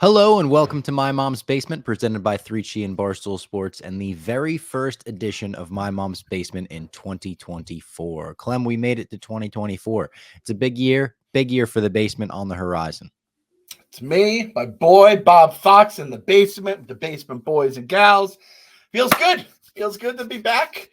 Hello and welcome to My Mom's Basement, presented by 3Chi and Barstool Sports, and the very first edition of My Mom's Basement in 2024. Clem, we made it to 2024. It's a big year for the basement on the horizon. It's me, my boy, Bob Fox in the basement, the basement boys and gals. Feels good. Feels good to be back.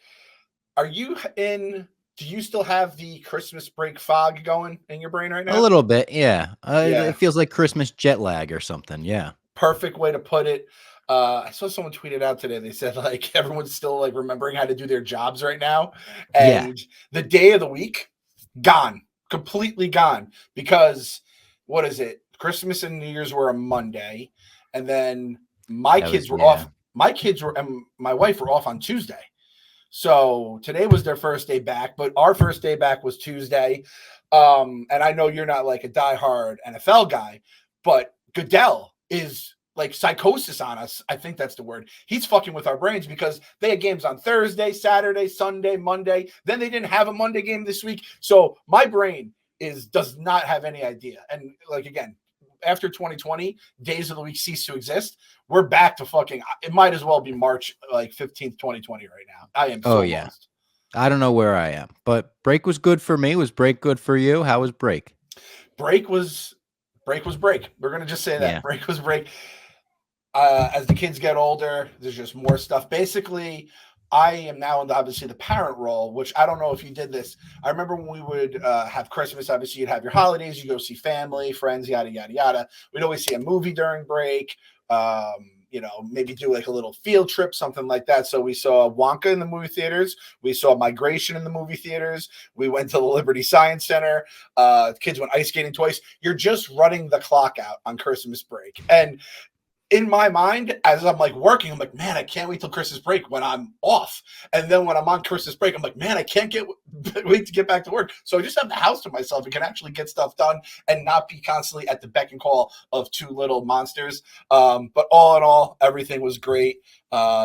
Are you in? Do you still have the Christmas break fog going in your brain right A now? little bit, yeah. Yeah. It feels like Christmas jet lag or something, yeah. Perfect way to put it. I saw someone tweet it out today. They said like everyone's still like remembering how to do their jobs right now, Yeah. and the day of the week gone, completely gone. Because what is it? Christmas and New Year's were a Monday, and then my kids were off. My kids were and my wife were off on Tuesday. So today was their first day back, but our first day back was Tuesday. And I know you're not like a diehard NFL guy, but Goodell is like psychosis on us. I think that's the word. He's fucking with our brains because they had games on Thursday, Saturday, Sunday, Monday. Then they didn't have a Monday game this week. So my brain does not have any idea. And like again, after 2020, days of the week cease to exist. We're back to fucking. It might as well be March like 15th, 2020 right now. I am so lost. I don't know where I am, but break was good for me. Was break good for you? How was break? Break was break. We're gonna just say that break was break. As the kids get older, there's just more stuff. Basically, I am now in obviously the parent role, which I don't know if you did this. I remember when we would have Christmas, obviously you'd have your holidays, you go see family, friends, yada, yada, yada. We'd always see a movie during break, maybe do like a little field trip, something like that. So we saw Wonka in the movie theaters. We saw Migration in the movie theaters. We went to the Liberty Science Center. Kids went ice skating twice. You're just running the clock out on Christmas break. And in my mind, as I'm like working, I'm like, man, I can't wait till Christmas break when I'm off. And then when I'm on Christmas break, I'm like, man, I can't wait to get back to work. So I just have the house to myself and can actually get stuff done and not be constantly at the beck and call of two little monsters. But all in all, everything was great.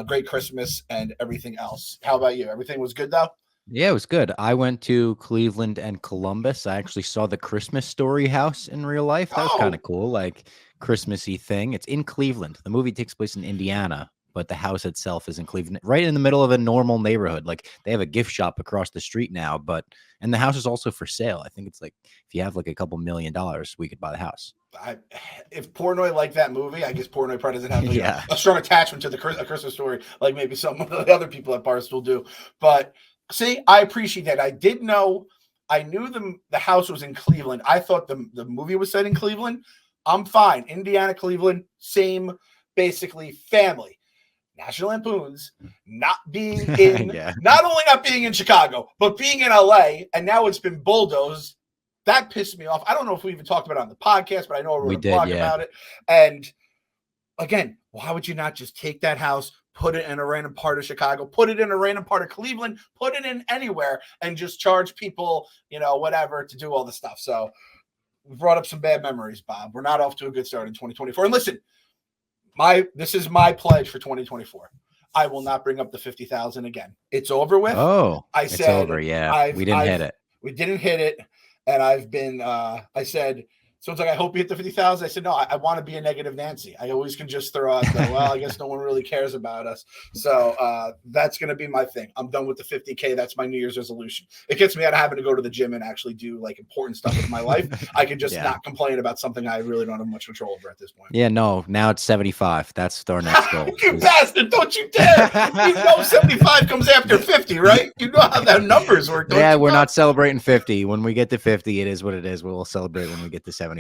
Great Christmas and everything else. How about you? Everything was good though? Yeah, it was good. I went to Cleveland and Columbus. I actually saw the Christmas Story house in real life. That was kind of cool, like Christmassy thing. It's in Cleveland. The movie takes place in Indiana, but the house itself is in Cleveland, right in the middle of a normal neighborhood. Like they have a gift shop across the street now, and the house is also for sale. I think it's like if you have like a couple $1 million, we could buy the house. If Portnoy liked that movie, I guess Portnoy probably doesn't have a strong attachment to the Christmas Story like maybe some of the other people at Barstool do. But see, I appreciate that. I knew the house was in Cleveland. I thought the movie was set in Cleveland. I'm fine. Indiana, Cleveland, same, basically family. National Lampoons not being in, not only not being in Chicago, but being in LA, and now it's been bulldozed. That pissed me off. I don't know if we even talked about it on the podcast, but I know we wrote a blog about it. And again, why would you not just take that house, put it in a random part of Chicago, put it in a random part of Cleveland, put it in anywhere, and just charge people, whatever to do all the stuff. So we brought up some bad memories, Bob. We're not off to a good start in 2024. And listen, this is my pledge for 2024. I will not bring up the 50,000 again. It's over with. Oh, it's over. Yeah, we didn't hit it. We didn't hit it. And I've been, I said, someone's like, I hope you hit the 50,000. I said, no, I want to be a negative Nancy. I always can just throw out well, I guess no one really cares about us. So that's going to be my thing. I'm done with the 50K. That's my New Year's resolution. It gets me out of having to go to the gym and actually do like important stuff with my life. I can just not complain about something I really don't have much control over at this point. Yeah, no, now it's 75. That's our next goal. You bastard, don't you dare. 75 comes after 50, right? You know how that numbers work. Yeah, we're not celebrating 50. When we get to 50, it is what it is. We'll celebrate when we get to 75.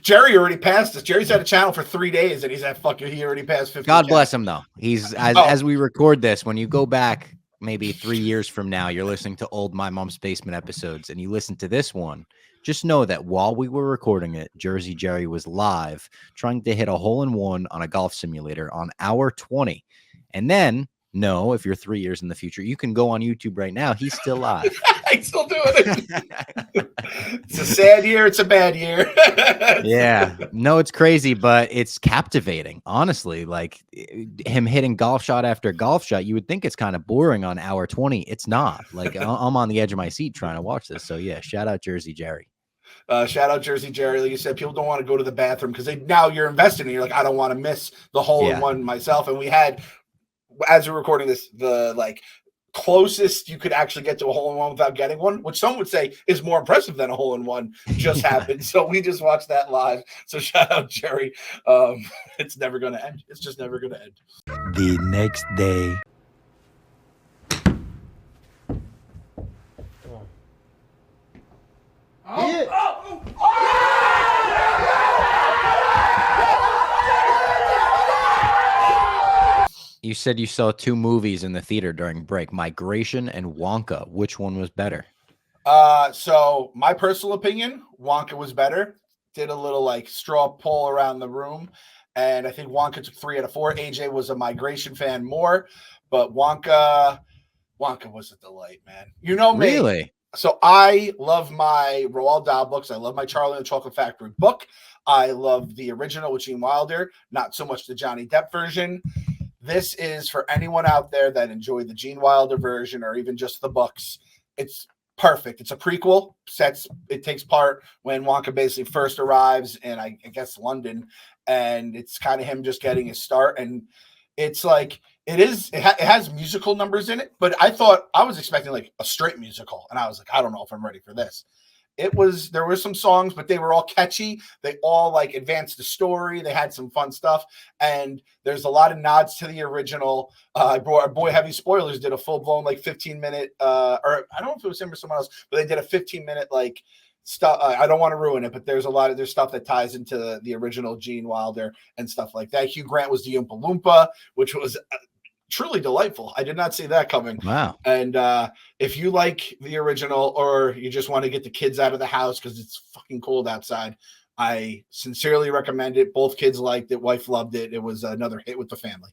Jerry already passed us. Jerry's had a channel for 3 days and he's at he already passed 50. God bless him though. He's as we record this, when you go back maybe 3 years from now, you're listening to old My Mom's Basement episodes and you listen to this one, just know that while we were recording it, Jersey Jerry was live trying to hit a hole-in-one on a golf simulator on hour 20. And then if you're 3 years in the future, you can go on YouTube right now. He's still live. He's still doing it. It's a sad year. It's a bad year. Yeah. No, it's crazy, but it's captivating. Honestly, like him hitting golf shot after golf shot, you would think it's kind of boring on hour 20. It's not. Like I'm on the edge of my seat trying to watch this. So yeah, shout out Jersey Jerry. Shout out Jersey Jerry. Like you said, people don't want to go to the bathroom because now you're investing and you're like, I don't want to miss the hole in one myself. And we had, as we're recording this, the like closest you could actually get to a hole in one without getting one, which some would say is more impressive than a hole in one just happened. So we just watched that live. So shout out Jerry. It's never going to end. It's just never going to end. The next day. You said you saw 2 movies in the theater during break, Migration and Wonka. Which one was better? So my personal opinion, Wonka was better. Did a little like straw poll around the room, and I think Wonka took 3 out of 4. AJ was a Migration fan more, but Wonka was a delight, man. You know me. Really? So I love my Roald Dahl books. I love my Charlie and the Chocolate Factory book. I love the original with Gene Wilder, not so much the Johnny Depp version. This is for anyone out there that enjoyed the Gene Wilder version or even just the books. It's perfect. It's a prequel. It takes part when Wonka basically first arrives in, I guess, London, and it's kind of him just getting his start. And it's like it has musical numbers in it, but I was expecting like a straight musical, and I was like, I don't know if I'm ready for this. There were some songs, but they were all catchy. They all like advanced the story. They had some fun stuff. And there's a lot of nods to the original. Our boy Heavy Spoilers did a full blown like 15-minute, or I don't know if it was him or someone else, but they did a 15-minute like stuff. I don't want to ruin it, but there's stuff that ties into the original Gene Wilder and stuff like that. Hugh Grant was the Oompa Loompa, which was truly delightful. I did not see that coming. Wow. And if you like the original or you just want to get the kids out of the house because it's fucking cold outside, I sincerely recommend it. Both kids liked it. Wife loved it. It was another hit with the family.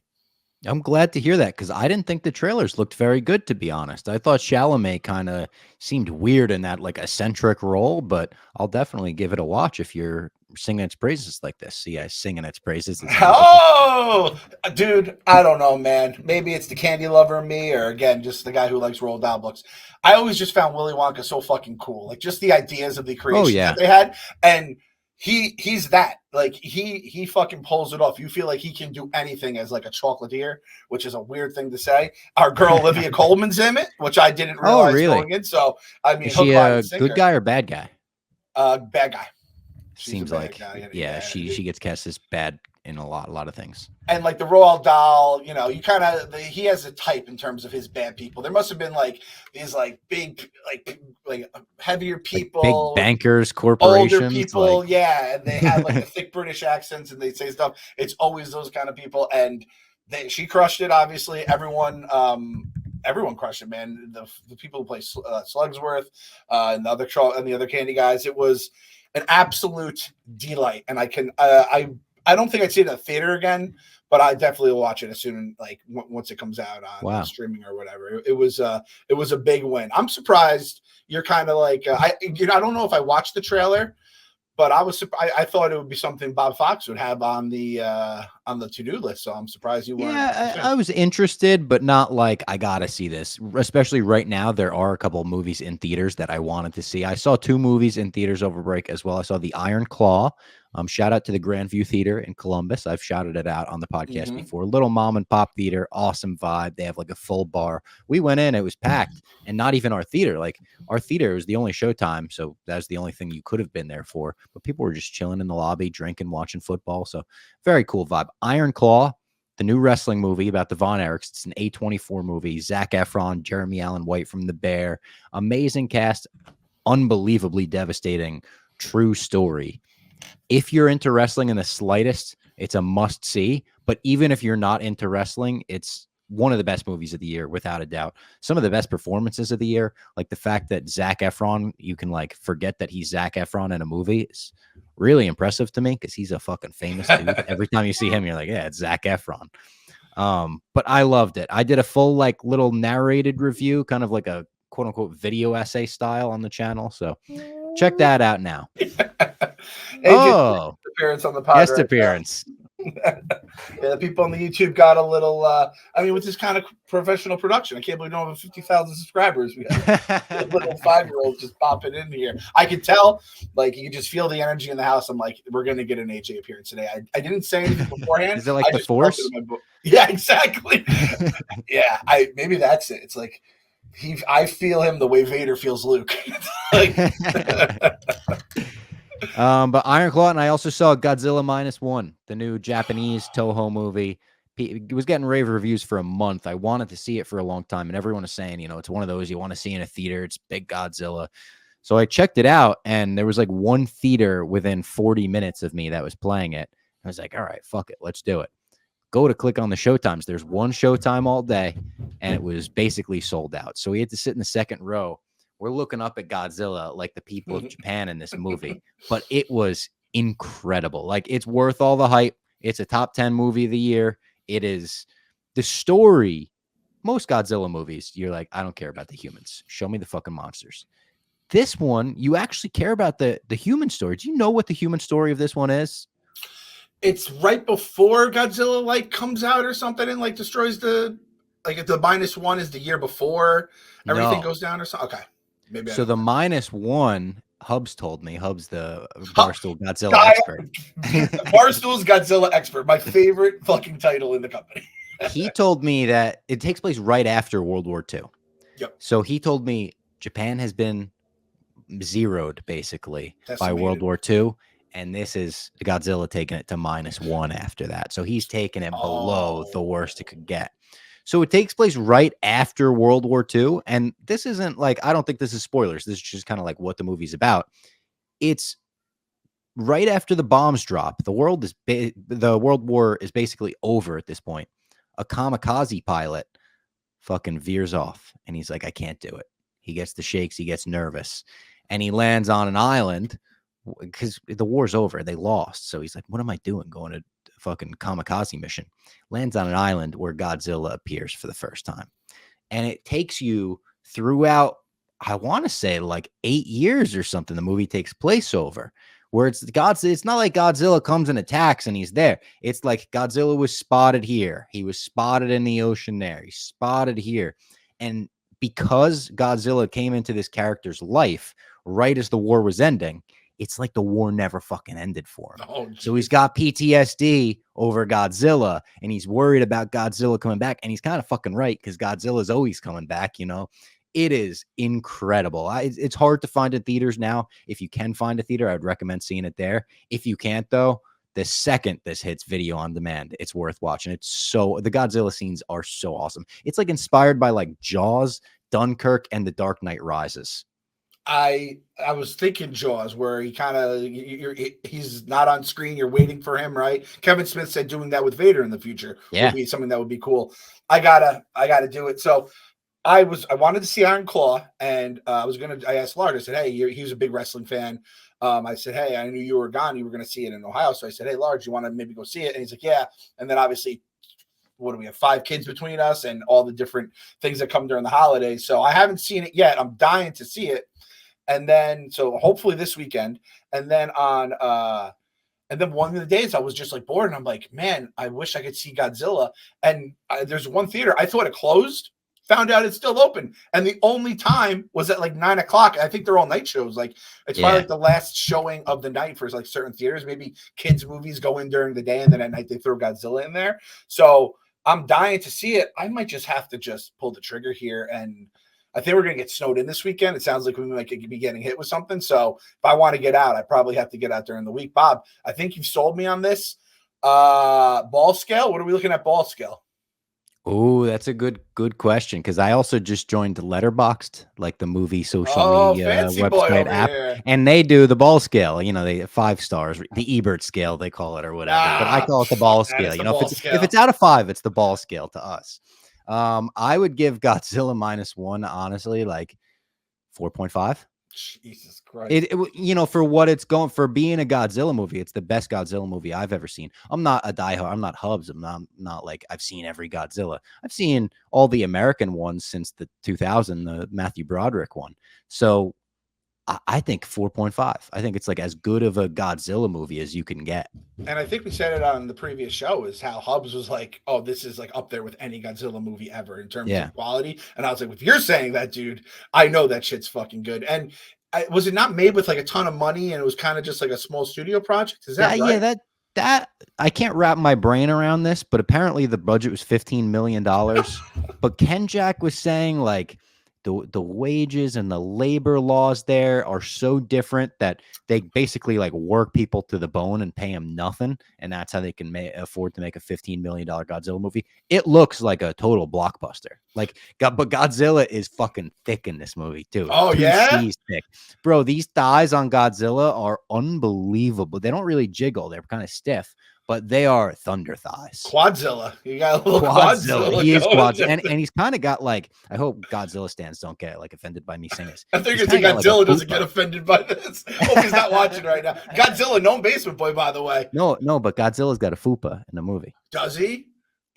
I'm glad to hear that because I didn't think the trailers looked very good, to be honest. I thought Chalamet kind of seemed weird in that like eccentric role, but I'll definitely give it a watch if you're singing its praises like this. See, I singing its praises. Oh, dude, I don't know, man. Maybe it's the candy lover in me, or again, just the guy who likes Roald Dahl books. I always just found Willy Wonka so fucking cool. Like just the ideas of the creation that they had, and he's that. Like he fucking pulls it off. You feel like he can do anything as like a chocolatier, which is a weird thing to say. Our girl Olivia Colman's in it, which I didn't realize going in. So I mean, is she a good guy or bad guy? Bad guy. Seems like she gets cast as bad in a lot of things. And like the Roald Dahl, you know, he has a type in terms of his bad people. There must have been like these like big like heavier people, like big bankers, corporations, older people, and they have like the thick British accents and they say stuff. It's always those kind of people, and she crushed it. Obviously, everyone crushed it, man. The people who play Slugsworth and the other candy guys, it was an absolute delight. And I don't think I'd see it in the theater again, but I definitely will watch it as soon like once it comes out on streaming or whatever. It was a big win. I'm surprised you're kind of like I don't know if I watched the trailer, but I thought it would be something Bob Fox would have on the to-do list. So I'm surprised you weren't. Yeah, I was interested, but not like I gotta see this. Especially right now, there are a couple of movies in theaters that I wanted to see. I saw 2 movies in theaters over break as well. I saw The Iron Claw. Shout out to the Grandview Theater in Columbus. I've shouted it out on the podcast before. Little mom and pop theater, awesome vibe. They have like a full bar. We went in, it was packed, and not even our theater. Like our theater was the only showtime, so that's the only thing you could have been there for. But people were just chilling in the lobby, drinking, watching football. So very cool vibe. Iron Claw, the new wrestling movie about the Von Erichs. It's an A24 movie. Zac Efron, Jeremy Allen White from The Bear. Amazing cast, unbelievably devastating, true story. If you're into wrestling in the slightest, it's a must see. But even if you're not into wrestling, it's one of the best movies of the year, without a doubt. Some of the best performances of the year, like the fact that Zac Efron, you can like forget that he's Zac Efron in a movie, is really impressive to me because he's a fucking famous dude. Every time you see him, you're like, yeah, it's Zac Efron. But I loved it. I did a full like little narrated review, kind of like a quote unquote video essay style on the channel. So check that out now. Appearance on the pod. Guest appearance. Yeah, the people on the YouTube got a little. I mean, with this kind of professional production, I can't believe we don't have 50,000 subscribers. We have a little 5-year-old just popping in here. I could tell, like, you could just feel the energy in the house. I'm like, we're going to get an AJ appearance today. I didn't say anything beforehand. Is it like I the just felt it Force? in my book. Yeah, exactly. Yeah, maybe that's it. It's like I feel him the way Vader feels Luke. Like, But Iron Claw, and I also saw Godzilla -1, the new Japanese Toho movie. It was getting rave reviews for a month. I wanted to see it for a long time, and everyone was saying, it's one of those you want to see in a theater. It's big Godzilla. So I checked it out, and there was like one theater within 40 minutes of me that was playing it. I was like, all right, fuck it, let's do it. Go to click on the showtimes. There's one showtime all day, and it was basically sold out. So we had to sit in the second row. We're looking up at Godzilla like the people of Japan in this movie, but it was incredible. Like, it's worth all the hype. It's a top 10 movie of the year. It is the story. Most Godzilla movies, you're like, I don't care about the humans. Show me the fucking monsters. This one, you actually care about the human story. Do you know what the human story of this one is? It's right before Godzilla like comes out or something and like destroys the like if the -1 is the year before everything goes down or something. Okay. Maybe so the -1, Hubs told me. Hubs, the Barstool Godzilla expert. Barstool's Godzilla expert, my favorite fucking title in the company. He told me that it takes place right after World War II. Yep. So he told me Japan has been zeroed basically by World War II. And this is Godzilla taking it to -1 after that. So he's taking it below the worst it could get. So it takes place right after World War II. And this isn't like, I don't think this is spoilers. This is just kind of like what the movie's about. It's right after the bombs drop. The World War is basically over at this point. A kamikaze pilot fucking veers off and he's like, I can't do it. He gets the shakes. He gets nervous and he lands on an island because the war's over. They lost. So he's like, what am I doing going to fucking kamikaze mission? Lands on an island where Godzilla appears for the first time. And it takes you throughout, I want to say like 8 years or something. The movie takes place over where it's not like Godzilla comes and attacks and he's there. It's like Godzilla was spotted here. He was spotted in the ocean there. He's spotted here. And because Godzilla came into this character's life right as the war was ending, it's like the war never fucking ended for him. So he's got PTSD over Godzilla and he's worried about Godzilla coming back. And he's kind of fucking right because Godzilla's always coming back, It is incredible. It's hard to find in theaters now. If you can find a theater, I would recommend seeing it there. If you can't, though, the second this hits video on demand, it's worth watching. The Godzilla scenes are so awesome. It's like inspired by like Jaws, Dunkirk, and The Dark Knight Rises. I was thinking Jaws, where he kind of he's not on screen. You're waiting for him, right? Kevin Smith said doing that with Vader in the future would be something that would be cool. I gotta do it. So I wanted to see Iron Claw, and I asked Lard. I said, hey, he was a big wrestling fan. I said, hey, I knew you were gone. You were going to see it in Ohio. So I said, hey, Lard, you want to maybe go see it? And he's like, yeah. And then obviously, what do we have? 5 kids between us and all the different things that come during the holidays. So I haven't seen it yet. I'm dying to see it. And then, so hopefully this weekend. And then one of the days I was just like bored, and I'm like, man, I wish I could see Godzilla. And there's one theater, I thought it closed, found out it's still open. And the only time was at like 9:00. I think they're all night shows. Like it's probably like the last showing of the night for like certain theaters. Maybe kids' movies go in during the day, and then at night they throw Godzilla in there. So I'm dying to see it. I might just have to just pull the trigger here, and I think we're going to get snowed in this weekend. It sounds like we might be getting hit with something. So if I want to get out, I probably have to get out during the week. Bob, I think you've sold me on this. Ball scale. What are we looking at ball scale? Oh, that's a good question, because I also just joined Letterboxd, like the movie social media website app, and they do the ball scale. They 5 stars, the Ebert scale they call it or whatever. But I call it the ball scale. If it's out of 5, it's the ball scale to us. I would give Godzilla -1, honestly, like 4.5. Jesus Christ. For what it's going for being a Godzilla movie, it's the best Godzilla movie I've ever seen. I'm not a diehard. I'm not Hubs. I'm not like I've seen every Godzilla. I've seen all the American ones since the 2000, the Matthew Broderick one. So I think 4.5. I think it's like as good of a Godzilla movie as you can get. And I think we said it on the previous show is how Hubs was like, oh, this is like up there with any Godzilla movie ever in terms of quality. And I was like, if you're saying that, dude, I know that shit's fucking good. And was it not made with like a ton of money and it was kind of just like a small studio project? Is that right? Yeah, that I can't wrap my brain around this, but apparently the budget was $15 million. But Ken Jack was saying like the wages and the labor laws there are so different that they basically like work people to the bone and pay them nothing, and that's how they can afford to make a $15 million Godzilla movie. It looks like a total blockbuster. Like, but Godzilla is fucking thick in this movie too. Oh yeah, C's thick, bro. These thighs on Godzilla are unbelievable. They don't really jiggle; they're kind of stiff. But they are thunder thighs. Quadzilla. You got a little Quadzilla. He is Quadzilla. And he's kind of got like, I hope Godzilla stands don't get like offended by me saying this. I think Godzilla doesn't get offended by this. Hope he's not watching right now. Godzilla, known basement boy, by the way. No, but Godzilla's got a fupa in the movie. Does he?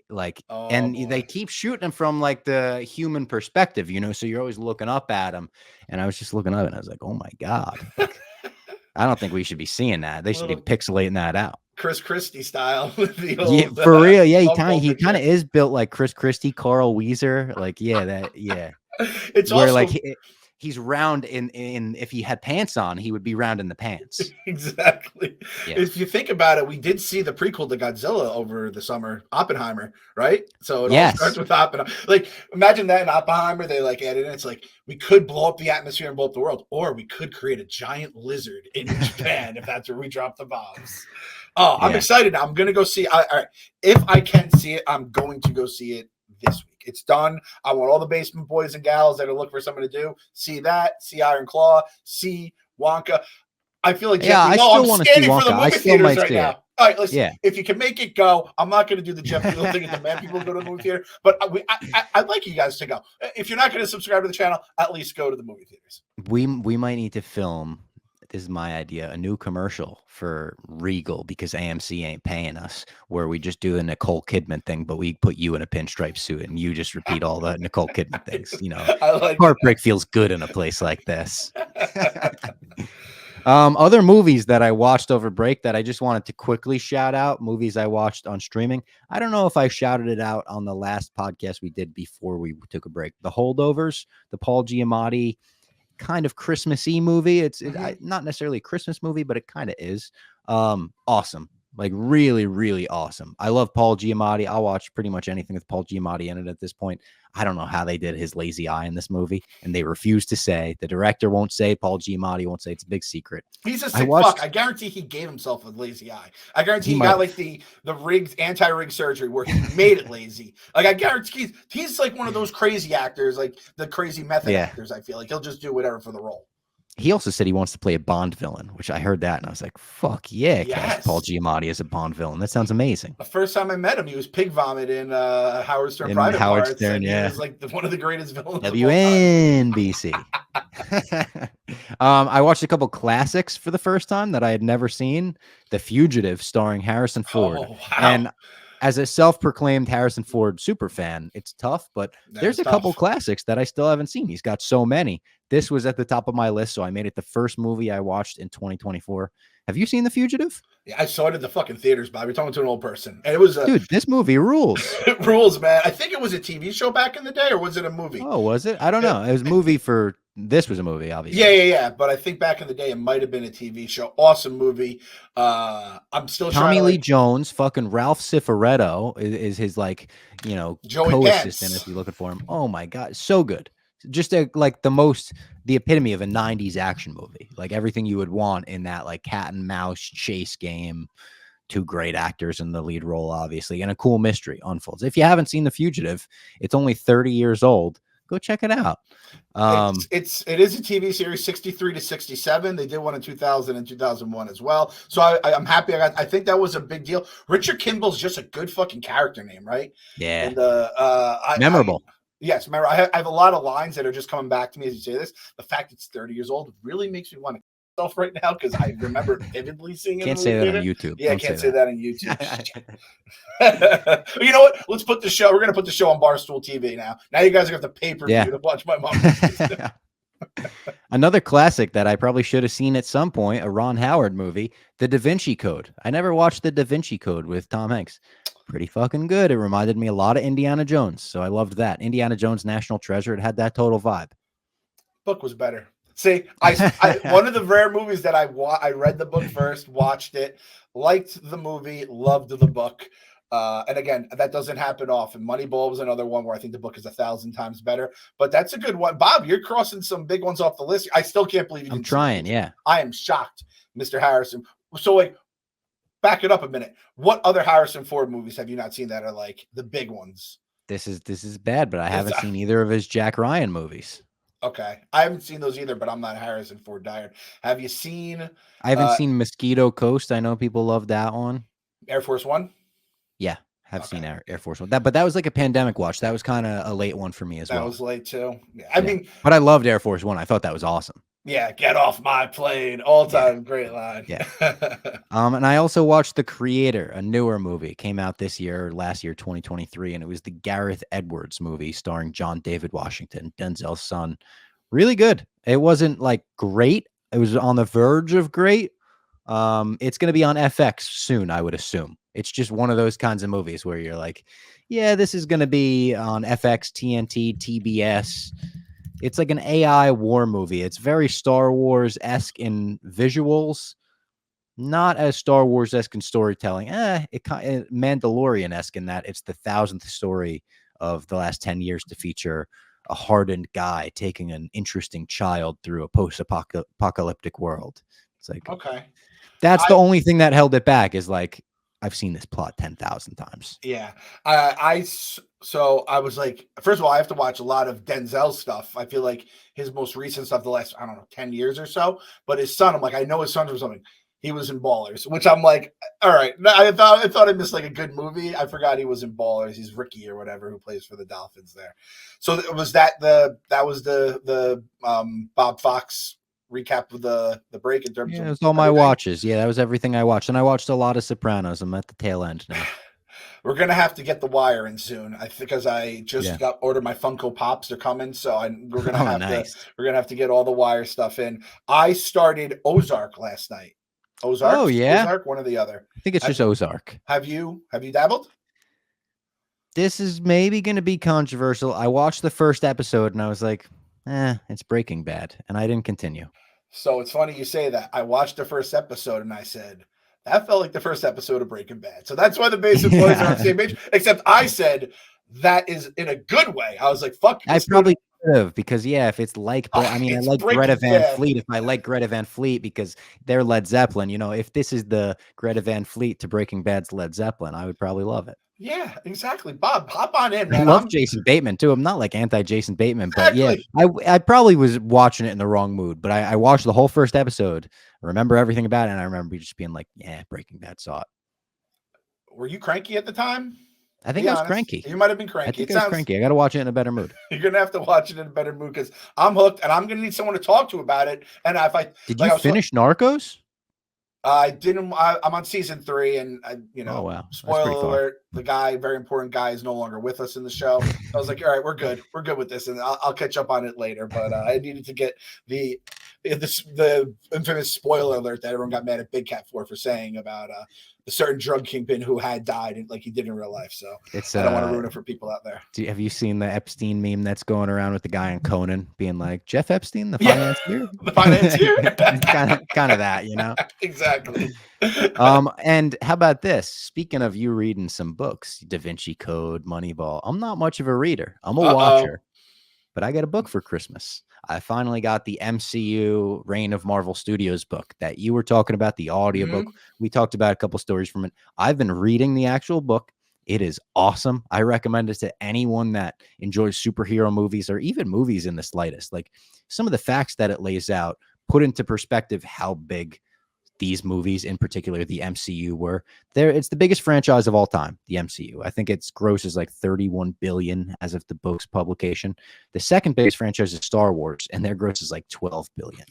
Like, they keep shooting him from like the human perspective, you know, so you're always looking up at him. And I was just looking up and I was like, oh my God. Like, I don't think we should be seeing that. They should be pixelating that out. Chris Christie style. Yeah, for real. Yeah, he kind of is built like Chris Christie, Carl Weezer. Like, It's where also like he's round in if he had pants on, he would be round in the pants. Exactly. Yeah. If you think about it, we did see the prequel to Godzilla over the summer, Oppenheimer, right? So it all starts with Oppenheimer. Like, imagine that in Oppenheimer, they like added in. It's like we could blow up the atmosphere and blow up the world, or we could create a giant lizard in Japan if that's where we drop the bombs. Oh, I'm excited. I'm going to go see. All right. If I can see it, I'm going to go see it this week. It's done. I want all the basement boys and gals that are looking for something to do. See that. See Iron Claw. See Wonka. I feel like I still want to see Wonka. For the movie theaters right now. All right, listen. If you can make it go, I'm not going to do the Jeff Beal thing and demand people go to the movie theater. But I'd like you guys to go. If you're not going to subscribe to the channel, at least go to the movie theaters. We might need to film. This is my idea, a new commercial for Regal because AMC ain't paying us, where we just do the Nicole Kidman thing, but we put you in a pinstripe suit and you just repeat all the Nicole Kidman things. You know, heartbreak feels good in a place like this. Other movies that I watched over break that I just wanted to quickly shout out, movies I watched on streaming. I don't know if I shouted it out on the last podcast we did before we took a break. The Holdovers, the Paul Giamatti kind of Christmassy movie. It's not necessarily a Christmas movie, but it kind of is. Awesome. Like really, really awesome. I love Paul Giamatti. I'll watch pretty much anything with Paul Giamatti in it at this point. I don't know how they did his lazy eye in this movie, and they refuse to say. The director won't say. Paul Giamatti won't say. It's a big secret. He's a sick fuck. I guarantee he gave himself a lazy eye. I guarantee he got like the rigged anti-rig surgery where he made it lazy. Like I guarantee he's like one of those crazy actors, like the crazy method actors. I feel like he'll just do whatever for the role. He also said he wants to play a Bond villain, which I heard that and I was like, fuck yeah, cast Paul Giamatti as a Bond villain. That sounds amazing. The first time I met him, he was pig vomit in Howard Stern Private Howard Parts, Stern, He was like one of the greatest villains. WNBC. I watched a couple classics for the first time that I had never seen. The Fugitive, starring Harrison Ford. Oh, wow. And as a self-proclaimed Harrison Ford super fan, it's tough, but there's a couple classics that I still haven't seen. He's got so many. This was at the top of my list, so I made it the first movie I watched in 2024. Have you seen The Fugitive? Yeah, I saw it in the fucking theaters, Bob. You're talking to an old person. And it was dude, this movie rules. It rules, man. I think it was a TV show back in the day, or was it a movie? Oh, was it? I don't know. It was a movie for... This was a movie, obviously. Yeah. But I think back in the day, it might have been a TV show. Awesome movie. I'm still Tommy Lee Jones, fucking Ralph Cifaretto is his like, you know, co-assistant if you're looking for him. Oh my God, so good. Just the epitome of a 90s action movie. Like everything you would want in that like cat and mouse chase game. Two great actors in the lead role, obviously, and a cool mystery unfolds. If you haven't seen The Fugitive, it's only 30 years old. Go check it out. It is a TV series, 63 to 67. They did one in 2000 and 2001 as well. So I'm happy. I think that was a big deal. Richard Kimball's just a good fucking character name, right? Yeah. And memorable. Yes, remember, I have a lot of lines that are just coming back to me as you say this. The fact it's 30 years old really makes me want to kill myself right now because I remember vividly seeing it. Can't say that on YouTube. Yeah, I can't say that on YouTube. You know what? Let's put the show. We're going to put the show on Barstool TV now. Now you guys are going to have to pay per view to watch my mom. Another classic that I probably should have seen at some point, a Ron Howard movie, The Da Vinci Code. I never watched The Da Vinci Code with Tom Hanks. Pretty fucking good. It reminded me a lot of Indiana Jones, so I loved that. Indiana Jones National Treasure. It had that total vibe. Book was better. See, I one of the rare movies that I read the book first, watched it, liked the movie, loved the book. And again, that doesn't happen often. Moneyball was another one where I think the book is 1,000 times better, but that's a good one. Bob, you're crossing some big ones off the list. I still can't believe you didn't. I'm trying, yeah. I am shocked, Mr. Harrison. So, like, back it up a minute. What other Harrison Ford movies have you not seen that are like the big ones? This is bad, but I haven't seen either of his Jack Ryan movies. Okay. I haven't seen those either, but I'm not Harrison Ford diehard. Have you seen? I haven't seen Mosquito Coast. I know people love that one. Air Force One? Yeah, have seen Air Force One. But that was like a pandemic watch. That was kind of a late one for me as well. That was late too. I mean, but I loved Air Force One. I thought that was awesome. Yeah, get off my plane. All time great line. Yeah. And I also watched The Creator, a newer movie. It came out this year, or last year, 2023, and it was the Gareth Edwards movie starring John David Washington, Denzel's son. Really good. It wasn't like great. It was on the verge of great. It's going to be on FX soon, I would assume. It's just one of those kinds of movies where you're like, yeah, this is going to be on FX, TNT, TBS. It's like an AI war movie. It's very Star Wars-esque in visuals, not as Star Wars-esque in storytelling. Mandalorian-esque in that it's the 1,000th story of the last 10 years to feature a hardened guy taking an interesting child through a post-apocalyptic world. It's like, okay, that's the only thing that held it back is like, I've seen this plot 10,000 times. Yeah. So I was like, first of all, I have to watch a lot of Denzel stuff. I feel like his most recent stuff, the last, 10 years or so, but his son, I'm like, I know his son was something. He was in Ballers, which I'm like, all right. I thought I missed like a good movie. I forgot he was in Ballers. He's Ricky or whatever, who plays for the Dolphins there. So was that was the Bob Fox recap of the break in terms of it was all my watches. Yeah, that was everything I watched. And I watched a lot of Sopranos. I'm at the tail end now. We're gonna have to get The Wire in soon. Because I just got ordered my Funko Pops. They're coming, so we're gonna have to get all the Wire stuff in. I started Ozark last night. Ozark? Oh yeah, Ozark, one or the other. I think it's just Ozark. Have you dabbled? This is maybe going to be controversial. I watched the first episode and I was like, it's Breaking Bad, and I didn't continue. So it's funny you say that. I watched the first episode and I said, that felt like the first episode of Breaking Bad. So that's why the basic boys are on the same page. Except I said that is in a good way. I was like, fuck. I probably could have, because if it's like, I like Greta Van Fleet. If I like Greta Van Fleet because they're Led Zeppelin, if this is the Greta Van Fleet to Breaking Bad's Led Zeppelin, I would probably love it. Yeah, exactly. Bob, hop on in, man. I love Jason Bateman too. I'm not like anti-Jason Bateman, but I probably was watching it in the wrong mood. But I watched the whole first episode, remember everything about it, and I remember just being like, Breaking Bad, saw it. Were you cranky at the time? I think I was cranky. You might have been cranky. I think I was cranky. I got to watch it in a better mood. You're gonna have to watch it in a better mood because I'm hooked, and I'm gonna need someone to talk to about it. And if I did, you finish Narcos? I didn't. I'm on season 3, and oh, wow. Spoiler alert: the guy, very important guy, is no longer with us in the show. I was like, all right, we're good with this, and I'll catch up on it later. But I needed to get the infamous spoiler alert that everyone got mad at Big Cat for saying about a certain drug kingpin who had died, like he did in real life. So I don't want to ruin it for people out there. Have you seen the Epstein meme that's going around with the guy in Conan being like, Jeff Epstein, the financier? The financier? kind of that, Exactly. And how about this? Speaking of you reading some books, Da Vinci Code, Moneyball. I'm not much of a reader. I'm a watcher, but I got a book for Christmas. I finally got the MCU Reign of Marvel Studios book that you were talking about, the audiobook. We talked about a couple stories from it. I've been reading the actual book. It is awesome. I recommend it to anyone that enjoys superhero movies or even movies in the slightest. Like, some of the facts that it lays out put into perspective how big these movies, in particular the MCU, were. It's the biggest franchise of all time, the MCU. I think its gross is like 31 billion as of the book's publication. The second biggest franchise is Star Wars, and their gross is like 12 billion.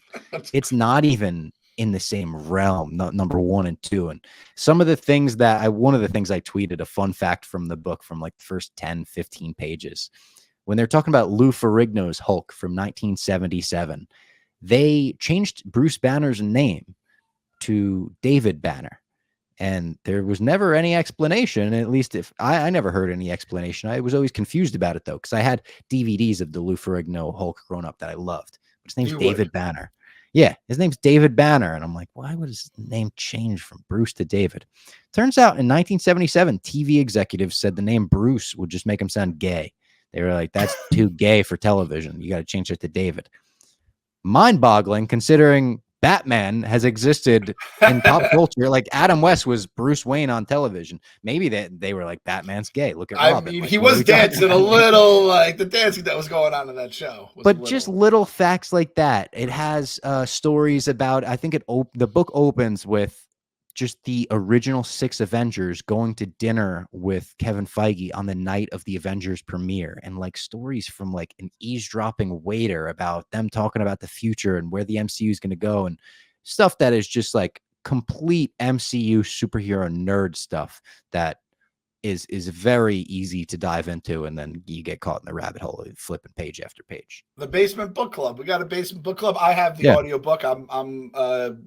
It's not even in the same realm, number 1 and 2. And some of the things that one of the things I tweeted, a fun fact from the book, from like the first 10, 15 pages, when they're talking about Lou Ferrigno's Hulk from 1977, they changed Bruce Banner's name to David Banner. And there was never any explanation. At least if I never heard any explanation. I was always confused about it, though, because I had DVDs of the Lou Ferrigno Hulk growing up that I loved. His name's David Banner. Yeah, his name's David Banner. And I'm like, why would his name change from Bruce to David? Turns out in 1977, TV executives said the name Bruce would just make him sound gay. They were like, that's too gay for television. You got to change it to David. Mind-boggling, considering Batman has existed in pop culture. Like Adam West was Bruce Wayne on television. Maybe they were like, Batman's gay. Look at Robin. I mean, like, he was dancing a little, like the dancing that was going on in that show. But just little facts like that. It has stories about, I think the book opens with just the original 6 Avengers going to dinner with Kevin Feige on the night of the Avengers premiere, and like stories from like an eavesdropping waiter about them talking about the future and where the MCU is going to go, and stuff that is just like complete MCU superhero nerd stuff that is very easy to dive into, and then you get caught in the rabbit hole of flipping page after page. The Basement Book Club. We got a Basement Book Club. I have the audiobook. I'm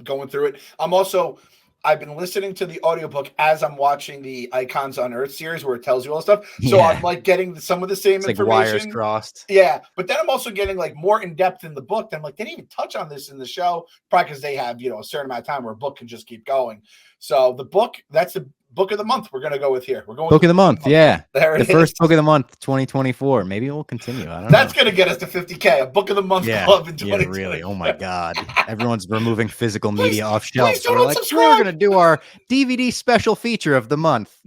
going through it. I've been listening to the audiobook as I'm watching the Icons on Earth series where it tells you all stuff. So I'm like getting some of the same information. Like wires crossed. Yeah. But then I'm also getting like more in depth in the book. Then I'm like, they didn't even touch on this in the show. Probably because they have, a certain amount of time where a book can just keep going. So the book, that's the book of the month we're going to go with here. We're going book of the month. Yeah. There it is. The first book of the month, 2024. Maybe we'll continue. I don't know. That's going to get us to 50K, a book of the month club in 2020. Yeah, really. Oh my God. Everyone's removing physical media off shelves. We're like, we're going to do our DVD special feature of the month.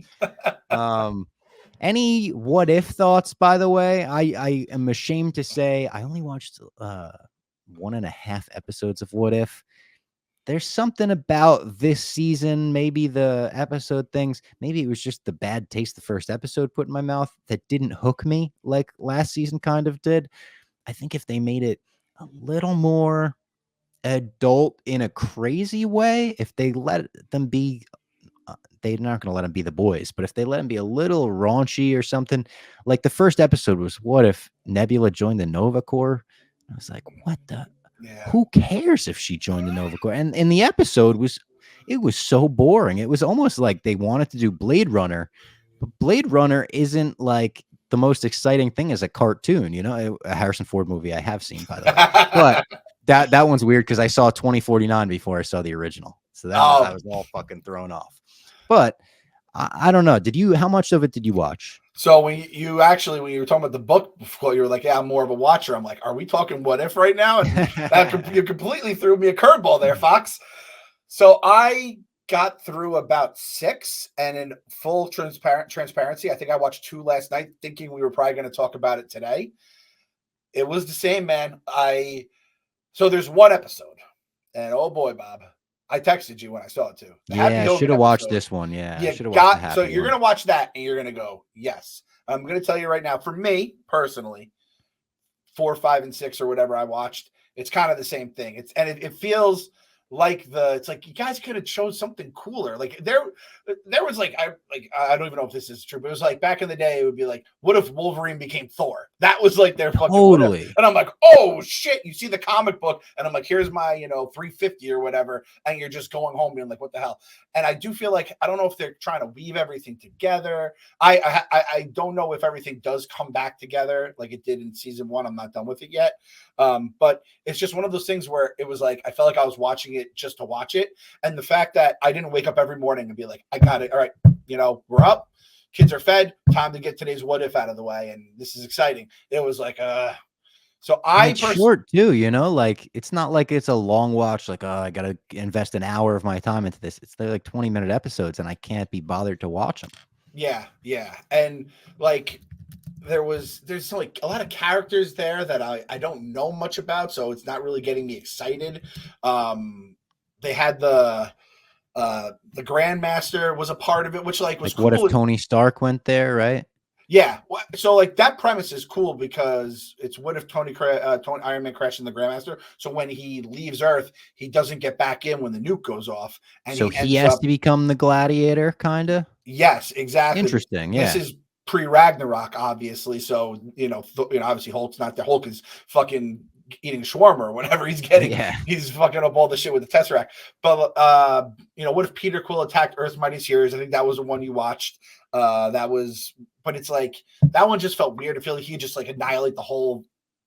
Any what if thoughts, by the way? I am ashamed to say I only watched 1.5 episodes of What If. There's something about this season, maybe the episode things, maybe it was just the bad taste the first episode put in my mouth that didn't hook me like last season kind of did. I think if they made it a little more adult in a crazy way, if they let them be, they're not going to let them be the boys, but if they let them be a little raunchy or something, like the first episode was, what if Nebula joined the Nova Corps? I was like, what the? Yeah. Who cares if she joined the Nova Corps? And the episode was so boring. It was almost like they wanted to do Blade Runner, but Blade Runner isn't like the most exciting thing as a cartoon, a Harrison Ford movie I have seen, by the way. But that one's weird because I saw 2049 before I saw the original. So I was all fucking thrown off. But I don't know. How much of it did you watch? So when you were talking about the book before, you were like, yeah, I'm more of a watcher. I'm like, are we talking What If right now? And you completely threw me a curveball there, Fox. So I got through about 6, and in full transparency, I think I watched 2 last night thinking we were probably going to talk about it today. It was the same, man. So there's one episode, and oh boy, Bob, I texted you when I saw it too. Yeah, I should have watched this one. Yeah, so you're going to watch that and you're going to go, yes. I'm going to tell you right now, for me personally, 4, 5, and 6 or whatever I watched, it's kind of the same thing. It feels like it's like you guys could have chose something cooler. Like there was like I don't even know if this is true, but it was like back in the day, it would be like, what if Wolverine became Thor? That was like their fucking totally. And I'm like, oh shit, you see the comic book, and I'm like, here's my 350 or whatever, and you're just going home being like, what the hell? And I do feel like I don't know if they're trying to weave everything together. I don't know if everything does come back together like it did in season 1. I'm not done with it yet. But it's just one of those things where it was like I felt like I was watching it just to watch it, and the fact that I didn't wake up every morning and be like, I got it, all right, we're up, kids are fed, time to get today's What If out of the way, and this is exciting. It was like so it's short too, like it's not like it's a long watch, like I gotta invest an hour of my time into this. They're like 20-minute episodes, and I can't be bothered to watch them. Yeah, and like there's like a lot of characters there that I don't know much about, so it's not really getting me excited. They had the Grandmaster was a part of it, which was cool. What if Tony Stark went there, right? Yeah, so like that premise is cool because it's what if Tony Iron Man crashed in the Grandmaster, so when he leaves Earth, he doesn't get back in when the nuke goes off, and so he has to become the Gladiator, kind of. Yes, exactly. Interesting. Yeah. This is pre-Ragnarok, obviously. So, obviously Hulk's not there. Hulk is fucking eating shawarma or whatever he's getting. Yeah. He's fucking up all the shit with the Tesseract. But, what if Peter Quill attacked Earth's Mightiest Heroes? I think that was the one you watched. But it's like, that one just felt weird. I feel like he just like annihilate the whole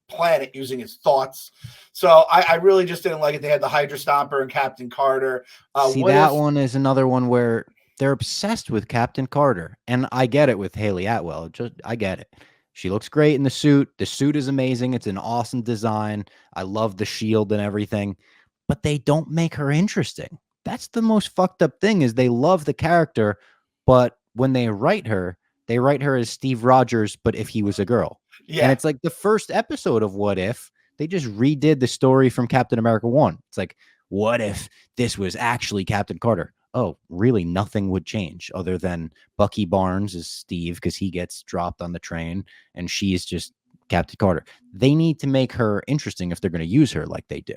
planet using his thoughts. So I really just didn't like it. They had the Hydra Stomper and Captain Carter. One is another one where they're obsessed with Captain Carter, and I get it with Haley Atwell. I get it. She looks great in the suit. The suit is amazing. It's an awesome design. I love the shield and everything, but they don't make her interesting. That's the most fucked up thing is they love the character, but when they write her as Steve Rogers, but if he was a girl. Yeah. And it's like the first episode of What If, they just redid the story from Captain America 1. It's like, what if this was actually Captain Carter? Oh, really nothing would change other than Bucky Barnes is Steve because he gets dropped on the train and she's just Captain Carter. They need to make her interesting if they're going to use her like they do.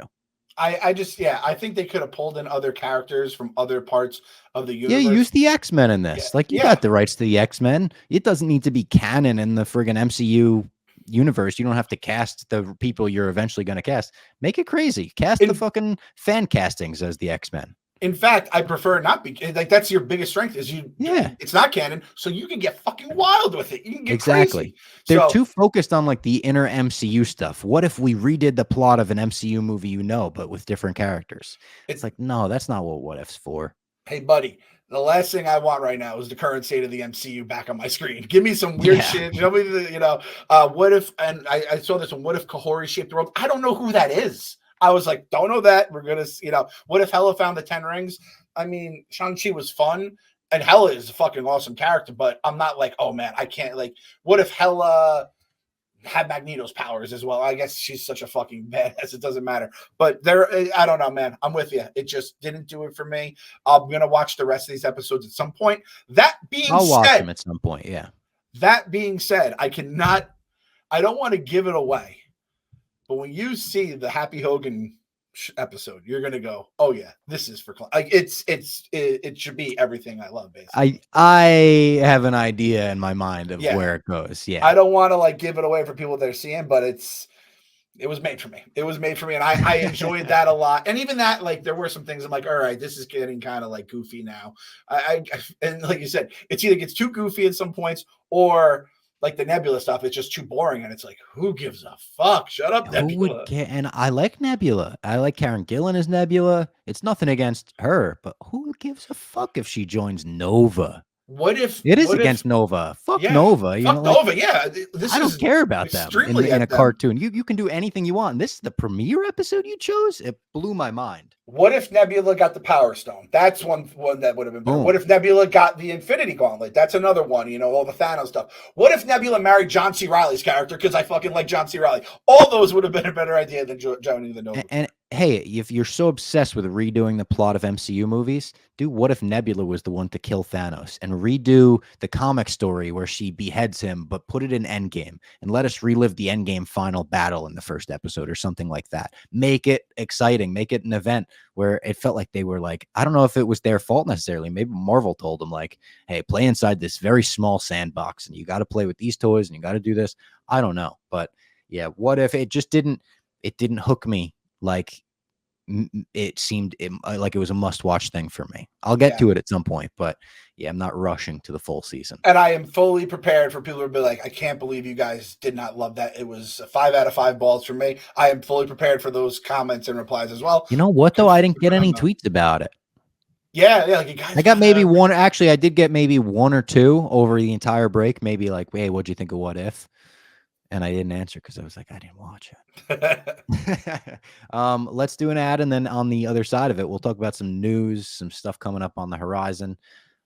I think they could have pulled in other characters from other parts of the universe. Yeah, use the X-Men in this. You got the rights to the X-Men. It doesn't need to be canon in the friggin' MCU universe. You don't have to cast the people you're eventually going to cast. Make it crazy. Cast the fucking fan castings as the X-Men. In fact, I prefer not be like that's your biggest strength is it's not canon, so you can get fucking wild with it. You can get crazy. They're too focused on like the inner MCU stuff. What if we redid the plot of an MCU movie, but with different characters? It's like, no, that's not what If's for. Hey, buddy, the last thing I want right now is the current state of the MCU back on my screen. Give me some weird shit. Show me what if, and I saw this one, what if Kahori shaped the world? I don't know who that is. I was like, don't know that. We're going to, what if Hela found the 10 rings? I mean, Shang-Chi was fun, and Hela is a fucking awesome character, but I'm not like, oh man, I can't, like, what if Hela had Magneto's powers as well? I guess she's such a fucking badass, it doesn't matter. But I don't know, man. I'm with you. It just didn't do it for me. I'm going to watch the rest of these episodes at some point. I'll watch them at some point, yeah. That being said, I don't want to give it away. But when you see the Happy Hogan episode, you're gonna go, "Oh yeah, this is for like it should be everything I love." Basically, I have an idea in my mind of where it goes. Yeah, I don't want to like give it away for people that are seeing, but it was made for me. It was made for me, and I enjoyed that a lot. And even that, like, there were some things I'm like, all right, this is getting kind of like goofy now. And like you said, it's either gets too goofy at some points or like the Nebula stuff, it's just too boring, and it's like, who gives a fuck? Shut up, Nebula. And I like Nebula. I like Karen Gillan as Nebula. It's nothing against her, but who gives a fuck if she joins Nova? What if it is against Nova? Fuck Nova. Fuck Nova. Yeah, I don't care about them in a cartoon. You can do anything you want. And this is the premiere episode you chose. It blew my mind. What if Nebula got the Power Stone? That's one that would have been better. What if Nebula got the Infinity Gauntlet? That's another one. All the Thanos stuff. What if Nebula married John C. Reilly's character? Because I fucking like John C. Reilly. All those would have been a better idea than joining the Nova. And hey, if you're so obsessed with redoing the plot of MCU movies, what if Nebula was the one to kill Thanos and redo the comic story where she beheads him, but put it in Endgame and let us relive the Endgame final battle in the first episode or something like that. Make it exciting. Make it an event where it felt like they were like, I don't know if it was their fault necessarily. Maybe Marvel told them like, hey, play inside this very small sandbox and you got to play with these toys and you got to do this. I don't know. But yeah, what if it just didn't hook me like it seemed like it was a must-watch thing for me. I'll get to it at some point, but yeah, I'm not rushing to the full season. And I am fully prepared for people to be like, I can't believe you guys did not love that. It was a 5 out of 5 balls for me. I am fully prepared for those comments and replies as well. You know what, though? I didn't get any tweets about it. Yeah. Like you guys I got maybe one. Actually, I did get maybe 1 or 2 over the entire break. Maybe like, hey, what'd you think of What If? And I didn't answer because I was like, I didn't watch it. Let's do an ad. And then on the other side of it, we'll talk about some news, some stuff coming up on the horizon.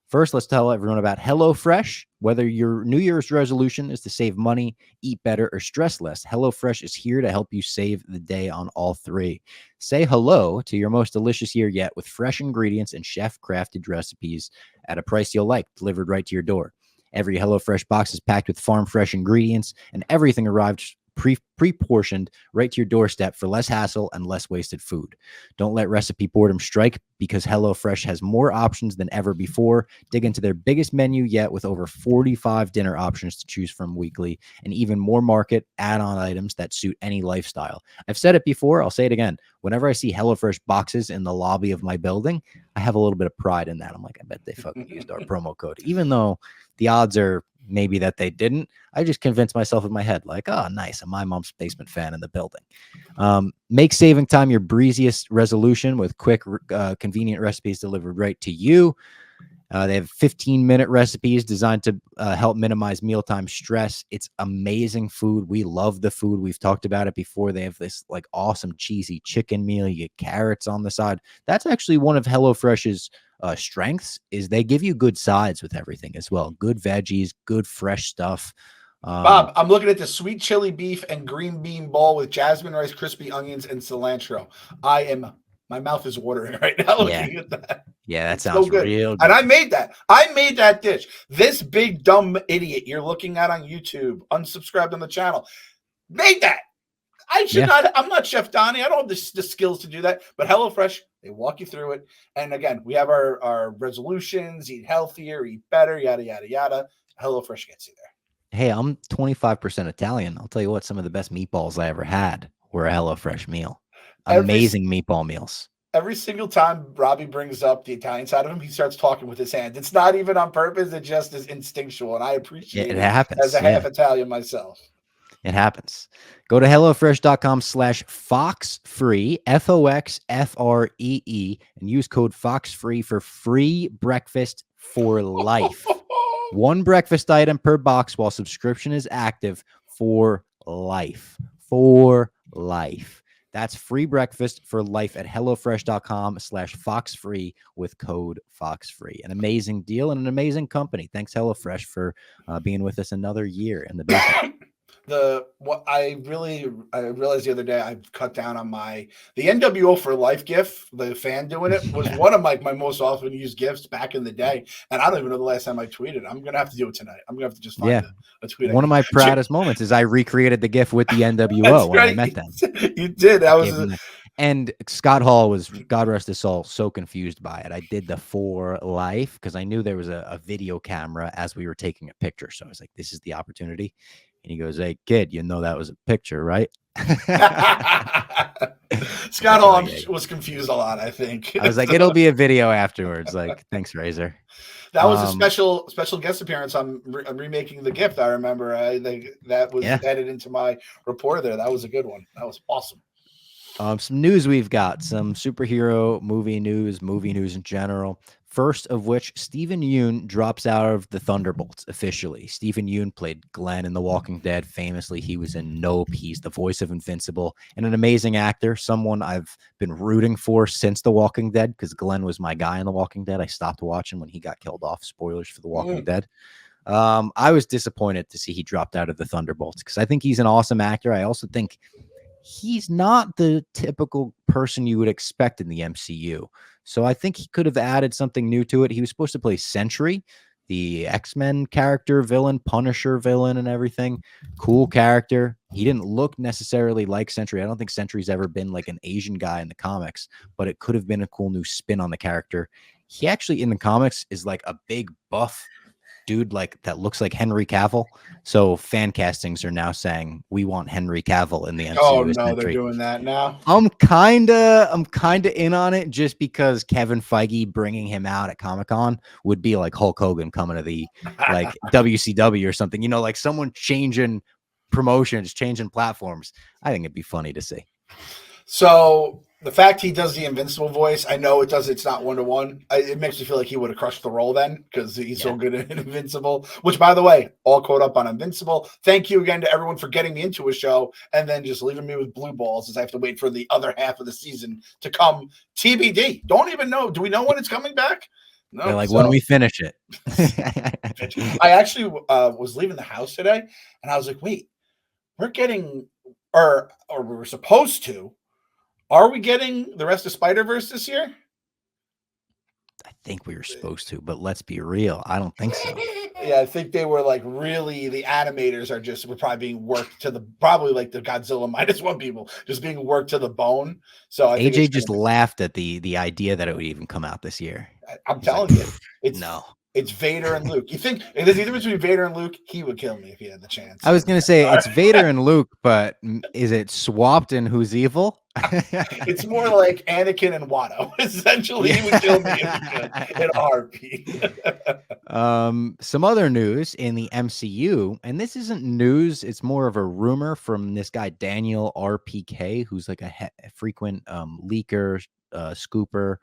First, let's tell everyone about HelloFresh. Whether your New Year's resolution is to save money, eat better, or stress less, HelloFresh is here to help you save the day on all 3. Say hello to your most delicious year yet with fresh ingredients and chef-crafted recipes at a price you'll like, delivered right to your door. Every HelloFresh box is packed with farm-fresh ingredients, and everything arrives pre-portioned right to your doorstep for less hassle and less wasted food. Don't let recipe boredom strike, because HelloFresh has more options than ever before. Dig into their biggest menu yet, with over 45 dinner options to choose from weekly, and even more market add-on items that suit any lifestyle. I've said it before, I'll say it again. Whenever I see HelloFresh boxes in the lobby of my building, I have a little bit of pride in that. I'm like, I bet they fucking used our promo code, even though the odds are maybe that they didn't. I just convinced myself in my head, like, oh, nice, a My Mom's Basement fan in the building. Make saving time your breeziest resolution with quick, convenient recipes delivered right to you. They have 15-minute recipes designed to help minimize mealtime stress. It's amazing food. We love the food. We've talked about it before. They have this like awesome cheesy chicken meal. You get carrots on the side. That's actually one of HelloFresh's strengths, is they give you good sides with everything as well. Good veggies, good fresh stuff. Bob, I'm looking at the sweet chili beef and green bean bowl with jasmine rice, crispy onions, and cilantro. My mouth is watering right now looking at that. Yeah, that it's sounds so good. real good. And I made that dish. This big dumb idiot you're looking at on YouTube, unsubscribed on the channel, made that. I should not. I'm not Chef Donnie. I don't have the skills to do that. But HelloFresh, they walk you through it. And again, we have our resolutions: eat healthier, eat better, yada yada yada. HelloFresh gets you there. Hey, I'm 25% Italian. I'll tell you what, some of the best meatballs I ever had were a HelloFresh meal. Amazing meatball meals. Every single time Robbie brings up the Italian side of him, he starts talking with his hands. It's not even on purpose. It just is instinctual. And I appreciate it happens as a half Italian myself. It happens. Go to HelloFresh.com/FoxFree, FOXFREE, and use code FOXFree for free breakfast for life. One breakfast item per box while subscription is active for life. For life. That's free breakfast for life at HelloFresh.com/FoxFree with code FoxFree. An amazing deal and an amazing company. Thanks, HelloFresh, for being with us another year in the business. I realized the other day I've cut down on the NWO for Life GIF. The fan doing it was one of my most often used GIFs back in the day, and I don't even know the last time I tweeted. I'm gonna have to do it tonight. I'm gonna have to just find a tweet. One of my proudest moments is I recreated the GIF with the NWO when I met them. You did. And Scott Hall was, God rest his soul, so confused by it. I did the for life because I knew there was a video camera as we were taking a picture. So I was like, this is the opportunity. And he goes, hey, kid, you know that was a picture, right? Scott Hall was confused a lot, I think. I was like, it'll be a video afterwards. Like, thanks, Razor. That was a special guest appearance. I'm remaking the gift. I remember that was added into my report there. That was a good one. That was awesome. Some news we've got, some superhero movie news in general. First of which, Stephen Yeun drops out of the Thunderbolts officially. Stephen Yeun played Glenn in The Walking Dead. Famously, he was in Nope. He's the voice of Invincible and an amazing actor, someone I've been rooting for since The Walking Dead, because Glenn was my guy in The Walking Dead. I stopped watching when he got killed off. Spoilers for The Walking Dead. I was disappointed to see he dropped out of the Thunderbolts because I think he's an awesome actor. I also think he's not the typical person you would expect in the MCU. So I think he could have added something new to it. He was supposed to play Sentry, the X-Men character villain, Punisher villain and everything. Cool character. He didn't look necessarily like Sentry. I don't think Sentry's ever been like an Asian guy in the comics, but it could have been a cool new spin on the character. He actually in the comics is like a big buff dude like that looks like Henry Cavill. So fan castings are now saying we want Henry Cavill in the MCU. Oh no, they're doing that now. I'm kinda in on it just because Kevin Feige bringing him out at Comic-Con would be like Hulk Hogan coming to the like WCW or something. You know, like someone changing promotions, changing platforms. I think it'd be funny to see. So the fact he does the Invincible voice, I know it's not 1-to-1. It makes me feel like he would have crushed the role then because he's so good at Invincible, which, by the way, all caught up on Invincible. Thank you again to everyone for getting me into a show and then just leaving me with blue balls as I have to wait for the other half of the season to come. TBD. Don't even know. Do we know when it's coming back? No. They're like, when we finish it. I actually was leaving the house today and I was like, wait, we're getting, or we were supposed to, are we getting the rest of Spider-Verse this year? I think we were supposed to, but let's be real. I don't think so. Yeah, I think they were like really the animators were probably being worked to probably like the Godzilla -1 people just being worked to the bone. So I think AJ just laughed at the idea that it would even come out this year. I'm telling you, it's Vader and Luke. You think it is either between Vader and Luke? He would kill me if he had the chance. I was gonna say it's Vader and Luke, but is it swapped in who's evil? It's more like Anakin and Watto. Essentially, he would kill me if he could in a heartbeat. Some other news in the MCU, and this isn't news, it's more of a rumor from this guy Daniel RPK, who's like a frequent leaker, scooper.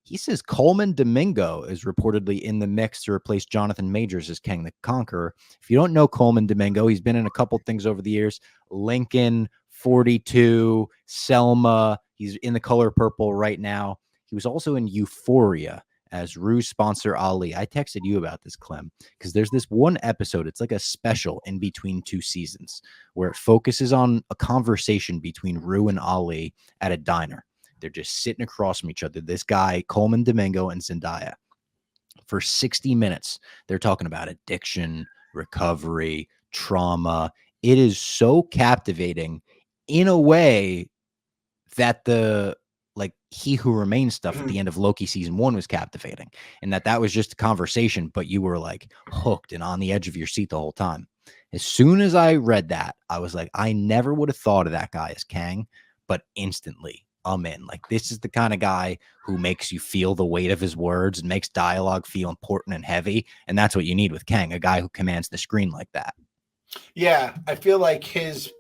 He says Coleman Domingo is reportedly in the mix to replace Jonathan Majors as Kang the Conqueror. If you don't know Coleman Domingo, he's been in a couple things over the years. Lincoln, 42, Selma. He's in The Color Purple right now. He was also in Euphoria as Rue's sponsor Ali. I texted you about this, Clem, because there's this one episode. It's like a special in between two seasons where it focuses on a conversation between Rue and Ali at a diner. They're just sitting across from each other. This guy, Coleman Domingo, and Zendaya. For 60 minutes, they're talking about addiction, recovery, trauma. It is so captivating in a way that the He Who Remains stuff at the end of Loki season 1 was captivating, and that was just a conversation, but you were like hooked and on the edge of your seat the whole time. As soon as I read that, I was like, I never would have thought of that guy as Kang, but instantly I'm in. Like, this is the kind of guy who makes you feel the weight of his words and makes dialogue feel important and heavy. And that's what you need with Kang, a guy who commands the screen like that. Yeah, I feel like his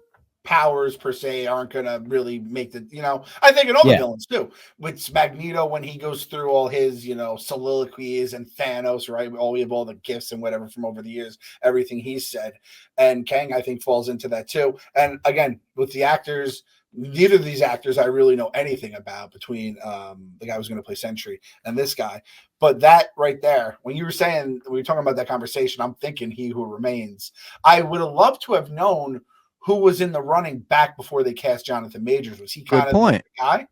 powers per se aren't going to really make I think in all the villains too. With Magneto, when he goes through all his, soliloquies, and Thanos, right? We have all the gifts and whatever from over the years, everything he's said. And Kang, I think, falls into that too. And again, with the actors, neither of these actors I really know anything about between the guy who's going to play Sentry and this guy. But that right there, when you were talking about that conversation, I'm thinking He Who Remains. I would have loved to have known who was in the running back before they cast Jonathan Majors. Was he kind of the guy?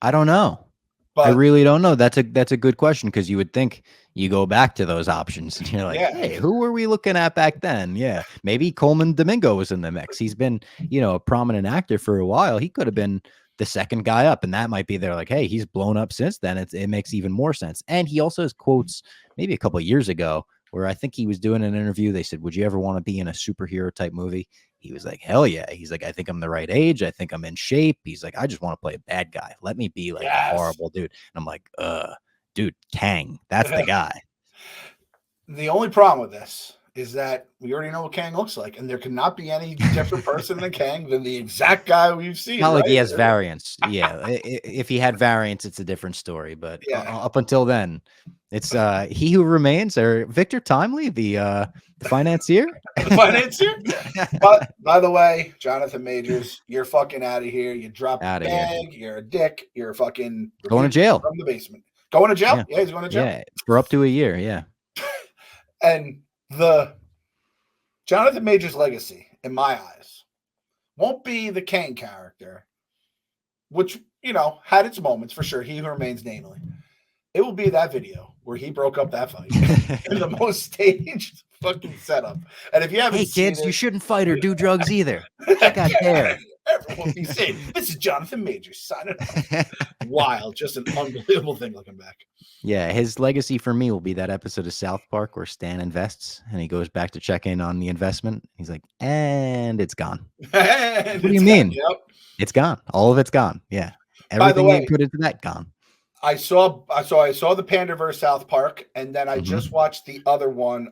I don't know. But I really don't know. That's a good question, because you would think you go back to those options and you're like, hey, who were we looking at back then? Yeah, maybe Coleman Domingo was in the mix. He's been, a prominent actor for a while. He could have been the second guy up, and that might be there. Like, hey, he's blown up since then. It makes even more sense. And he also has quotes maybe a couple of years ago where I think he was doing an interview. They said, would you ever want to be in a superhero type movie? He was like, hell yeah. He's like, I think I'm the right age. I think I'm in shape. He's like, I just want to play a bad guy. Let me be like a horrible dude. And I'm like, dude, Kang, that's the guy. The only problem with this is that we already know what Kang looks like, and there cannot be any different person than Kang than the exact guy we've seen. Not like he has variants. Yeah. If he had variants, it's a different story. But up until then, it's He Who Remains, or Victor Timely, the financier. The financier? But by the way, Jonathan Majors, you're fucking out of here. You dropped the bag. You're a dick. You're fucking going to jail from the basement. Going to jail? Yeah, he's going to jail. Yeah, for up to a year. Yeah. And the Jonathan Majors legacy, in my eyes, won't be the Kang character, which, had its moments for sure. He Who Remains, namely. It will be that video where he broke up that fight in the most staged fucking setup. And if you haven't seen kids, you shouldn't fight or do drugs either. Check out there. Everyone be safe. This is Jonathan Majors signing off. Wild. Just an unbelievable thing looking back. Yeah, his legacy for me will be that episode of South Park where Stan invests and he goes back to check in on the investment. He's like, and it's gone. What do you mean? Yep. It's gone. All of it's gone. Yeah. Everything you put into that gone. I saw the Pandaverse South Park, and then I just watched the other one,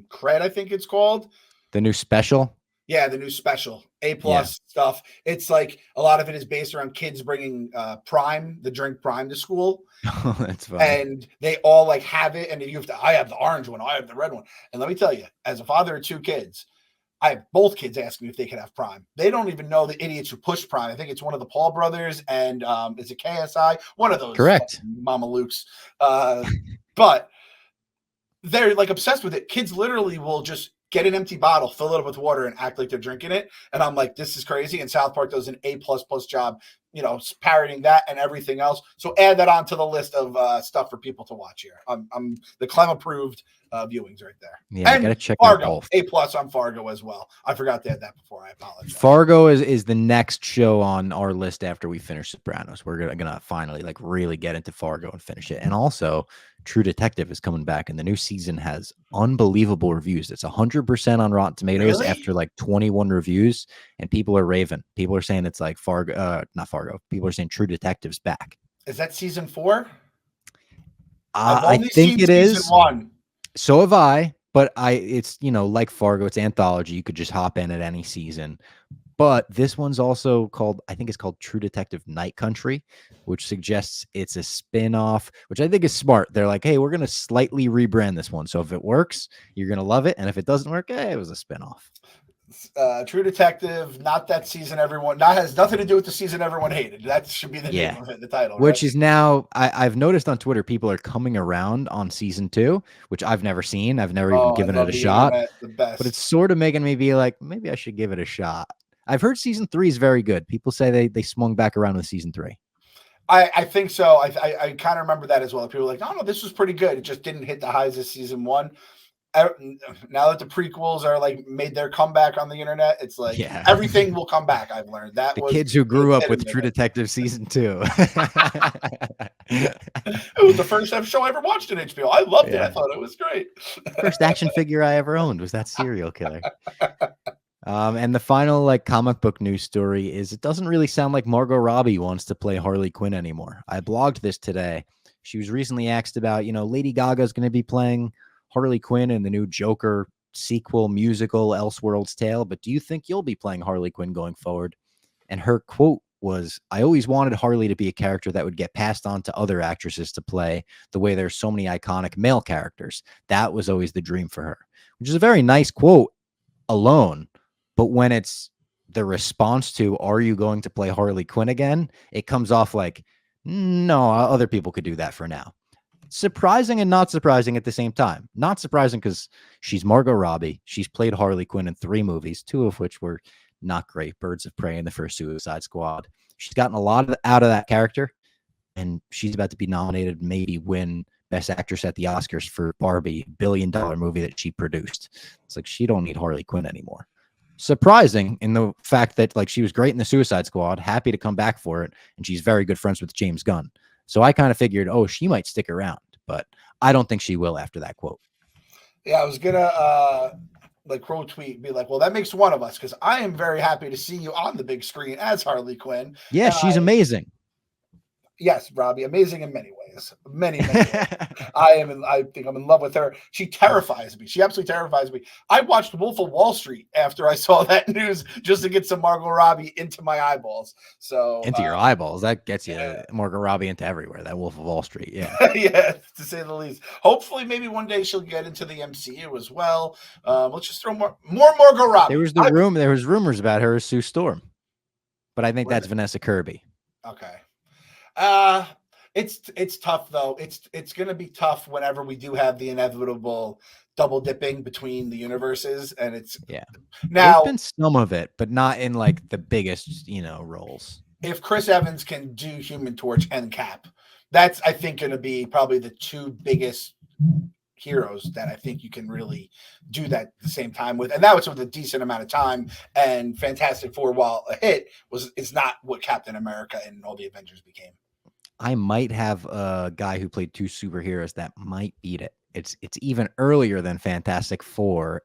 Cred, I think it's called. The new special? Yeah, the new special. A+ stuff. It's like a lot of it is based around kids bringing Prime, the drink Prime, to school. Oh, that's funny. And they all have it, and I have the orange one, I have the red one. And let me tell you, as a father of 2 kids, I have both kids asking me if they could have Prime. They don't even know the idiots who push Prime. I think it's one of the Paul brothers, and is it KSI? One of those. Correct. Mama Luke's. But they're obsessed with it. Kids literally will just get an empty bottle, fill it up with water, and act like they're drinking it. And I'm like, this is crazy. And South Park does an A++ job, parodying that and everything else. So add that onto the list of stuff for people to watch here. I'm the Clem approved viewings right there. Yeah, and I gotta check Fargo, both. A+ on Fargo as well. I forgot to add that before. I apologize. Fargo is the next show on our list after we finish Sopranos. We're gonna finally like really get into Fargo and finish it. And also, True Detective is coming back, and the new season has unbelievable reviews. It's 100% on Rotten Tomatoes after like 21 reviews, and people are raving. People are saying it's like Fargo, not Fargo. People are saying True Detective's back. Is that season 4? I think it is. 1. So have I, but it's like Fargo, it's anthology. You could just hop in at any season. But this one's also called, I think it's called True Detective Night Country, which suggests it's a spin-off, which I think is smart. They're like, hey, we're going to slightly rebrand this one. So if it works, you're going to love it. And if it doesn't work, it was a spin-off. True Detective, not that season everyone, has nothing to do with the season everyone hated. That should be the name of it, the title. Which is now, I've noticed on Twitter, people are coming around on season 2, which I've never seen. I've never even given it a shot. The best. But it's sort of making me be like, maybe I should give it a shot. I've heard season 3 is very good. People say they swung back around with season 3. I think so. I kind of remember that as well. People were like, oh, no, this was pretty good. It just didn't hit the highs of season 1. Now that the prequels are like made their comeback on the internet, it's like everything will come back. I've learned that the kids who grew up with True Detective season 2. It was the first show I ever watched on HBO. I loved it. I thought it was great. First action figure I ever owned was that serial killer. And the final like comic book news story is it doesn't really sound like Margot Robbie wants to play Harley Quinn anymore. I blogged this today. She was recently asked about, Lady Gaga is going to be playing Harley Quinn in the new Joker sequel musical Elseworlds Tale, but do you think you'll be playing Harley Quinn going forward? And her quote was, I always wanted Harley to be a character that would get passed on to other actresses to play the way there's so many iconic male characters. That was always the dream for her, which is a very nice quote alone. But when it's the response to, are you going to play Harley Quinn again? It comes off like, no, other people could do that for now. Surprising and not surprising at the same time. Not surprising because she's Margot Robbie. She's played Harley Quinn in 3 movies, 2 of which were not great. Birds of Prey and the first Suicide Squad. She's gotten a lot out of that character, and she's about to be nominated, maybe win Best Actress at the Oscars for Barbie, $1 billion movie that she produced. It's like she don't need Harley Quinn anymore. Surprising in the fact that like she was great in the Suicide Squad, happy to come back for it, and she's very good friends with James Gunn. So I kind of figured, she might stick around, but I don't think she will after that quote. Yeah, I was gonna quote tweet, be like, well, that makes one of us because I am very happy to see you on the big screen as Harley Quinn. Yeah, she's amazing. Yes, Robbie, amazing in many ways. Many ways. I think I'm in love with her. She terrifies me. She absolutely terrifies me. I watched Wolf of Wall Street after I saw that news just to get some Margot Robbie into my eyeballs. So into your eyeballs, that gets you Margot Robbie into everywhere. That Wolf of Wall Street, yeah. Yeah, to say the least. Hopefully, maybe one day she'll get into the MCU as well. Let's just throw more Margot Robbie. There was rumors about her as Sue Storm, but I think that's Vanessa Kirby. Okay. It's tough though. It's going to be tough whenever we do have the inevitable double dipping between the universes, and it's now there's been some of it, but not in like the biggest roles. If Chris Evans can do Human Torch and Cap, that's I think going to be probably the 2 biggest heroes that I think you can really do that at the same time with, and that was with a decent amount of time. And Fantastic Four, while a hit, is not what Captain America and all the Avengers became. I might have a guy who played 2 superheroes that might beat it. It's even earlier than Fantastic Four.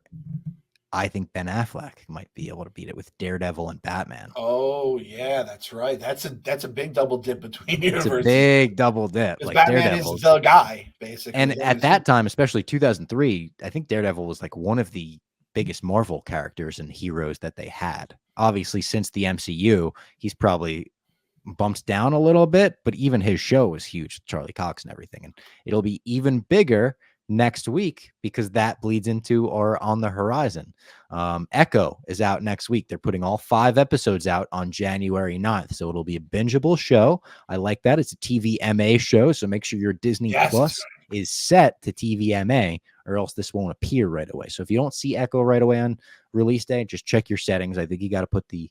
I think Ben Affleck might be able to beat it with Daredevil and Batman. Oh yeah, that's right. That's a big double dip between universes. It's a big double dip. Like Batman Daredevil is the guy, basically. And at that time, especially 2003, I think Daredevil was like one of the biggest Marvel characters and heroes that they had. Obviously, since the MCU, he's probably bumped down a little bit, but even his show was huge, Charlie Cox and everything. And it'll be even bigger next week because that bleeds into our On the Horizon. Echo is out next week. They're putting all 5 episodes out on January 9th. So it'll be a bingeable show. I like that. It's a TVMA show. So make sure your Disney Plus is set to TVMA, or else this won't appear right away. So if you don't see Echo right away on release day, just check your settings. I think you got to put the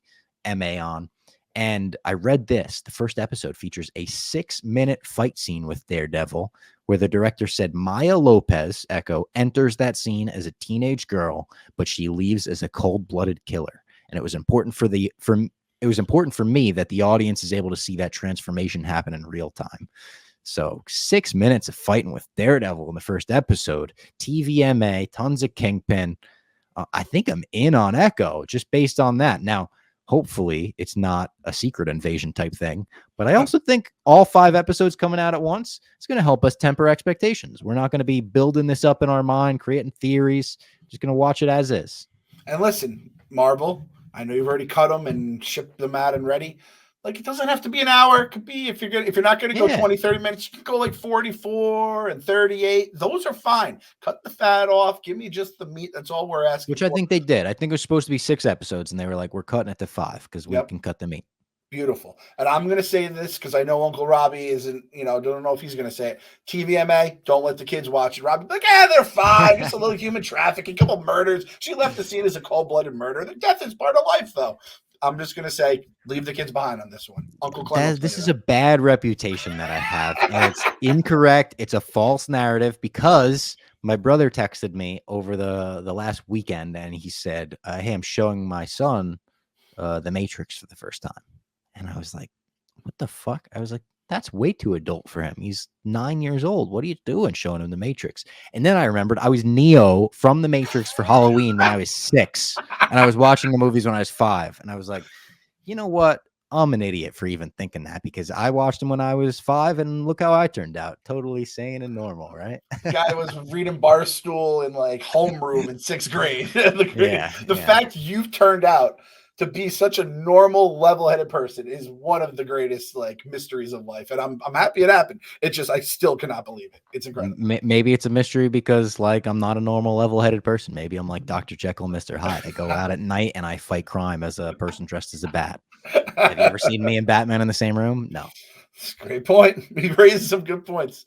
MA on. And I read this. The first episode features a 6-minute fight scene with Daredevil, where the director said Maya Lopez, Echo, enters that scene as a teenage girl, but she leaves as a cold-blooded killer. And it was important for me that the audience is able to see that transformation happen in real time. So 6 minutes of fighting with Daredevil in the first episode, TVMA, tons of Kingpin. I think I'm in on Echo just based on that. Now, hopefully it's not a secret invasion type thing, but I also think all 5 episodes coming out at once is going to help us temper expectations. We're not going to be building this up in our mind, creating theories, just going to watch it as is. And listen, Marvel, I know you've already cut them and shipped them out and ready. Like, it doesn't have to be an hour. It could be, if you're not going to go 20, 30 minutes, you can go like 44 and 38. Those are fine. Cut the fat off. Give me just the meat. That's all we're asking. Which I think they did. I think it was supposed to be 6 episodes, and they were like, we're cutting it to 5 because we can cut the meat. Beautiful. And I'm going to say this because I know Uncle Robbie isn't, don't know if he's going to say it. TVMA, don't let the kids watch it. Robbie's like, they're fine. Just a little human trafficking, a couple murders. She left the scene as a cold-blooded murder. The death is part of life, though. I'm just going to say, leave the kids behind on this one. Uncle Clem. This is a bad reputation that I have, and it's incorrect. It's a false narrative because my brother texted me over the last weekend, and he said, hey, I'm showing my son The Matrix for the first time. And I was like, what the fuck? I was like, that's way too adult for him. He's 9 years old. What are you doing showing him The Matrix? And then I remembered I was Neo from The Matrix for Halloween when I was 6. And I was watching the movies when I was 5. And I was like, you know what? I'm an idiot for even thinking that because I watched them when I was 5 and look how I turned out. Totally sane and normal, right? Guy was reading Barstool in like homeroom in 6th grade. The fact you've turned out to be such a normal, level-headed person is one of the greatest like mysteries of life, and I'm happy it happened. It's just I still cannot believe it. It's incredible. Maybe it's a mystery because like I'm not a normal, level-headed person. Maybe I'm like Dr. Jekyll and Mr. Hyde. I go out at night and I fight crime as a person dressed as a bat. Have you ever seen me and Batman in the same room? No. That's a great point. He raises some good points.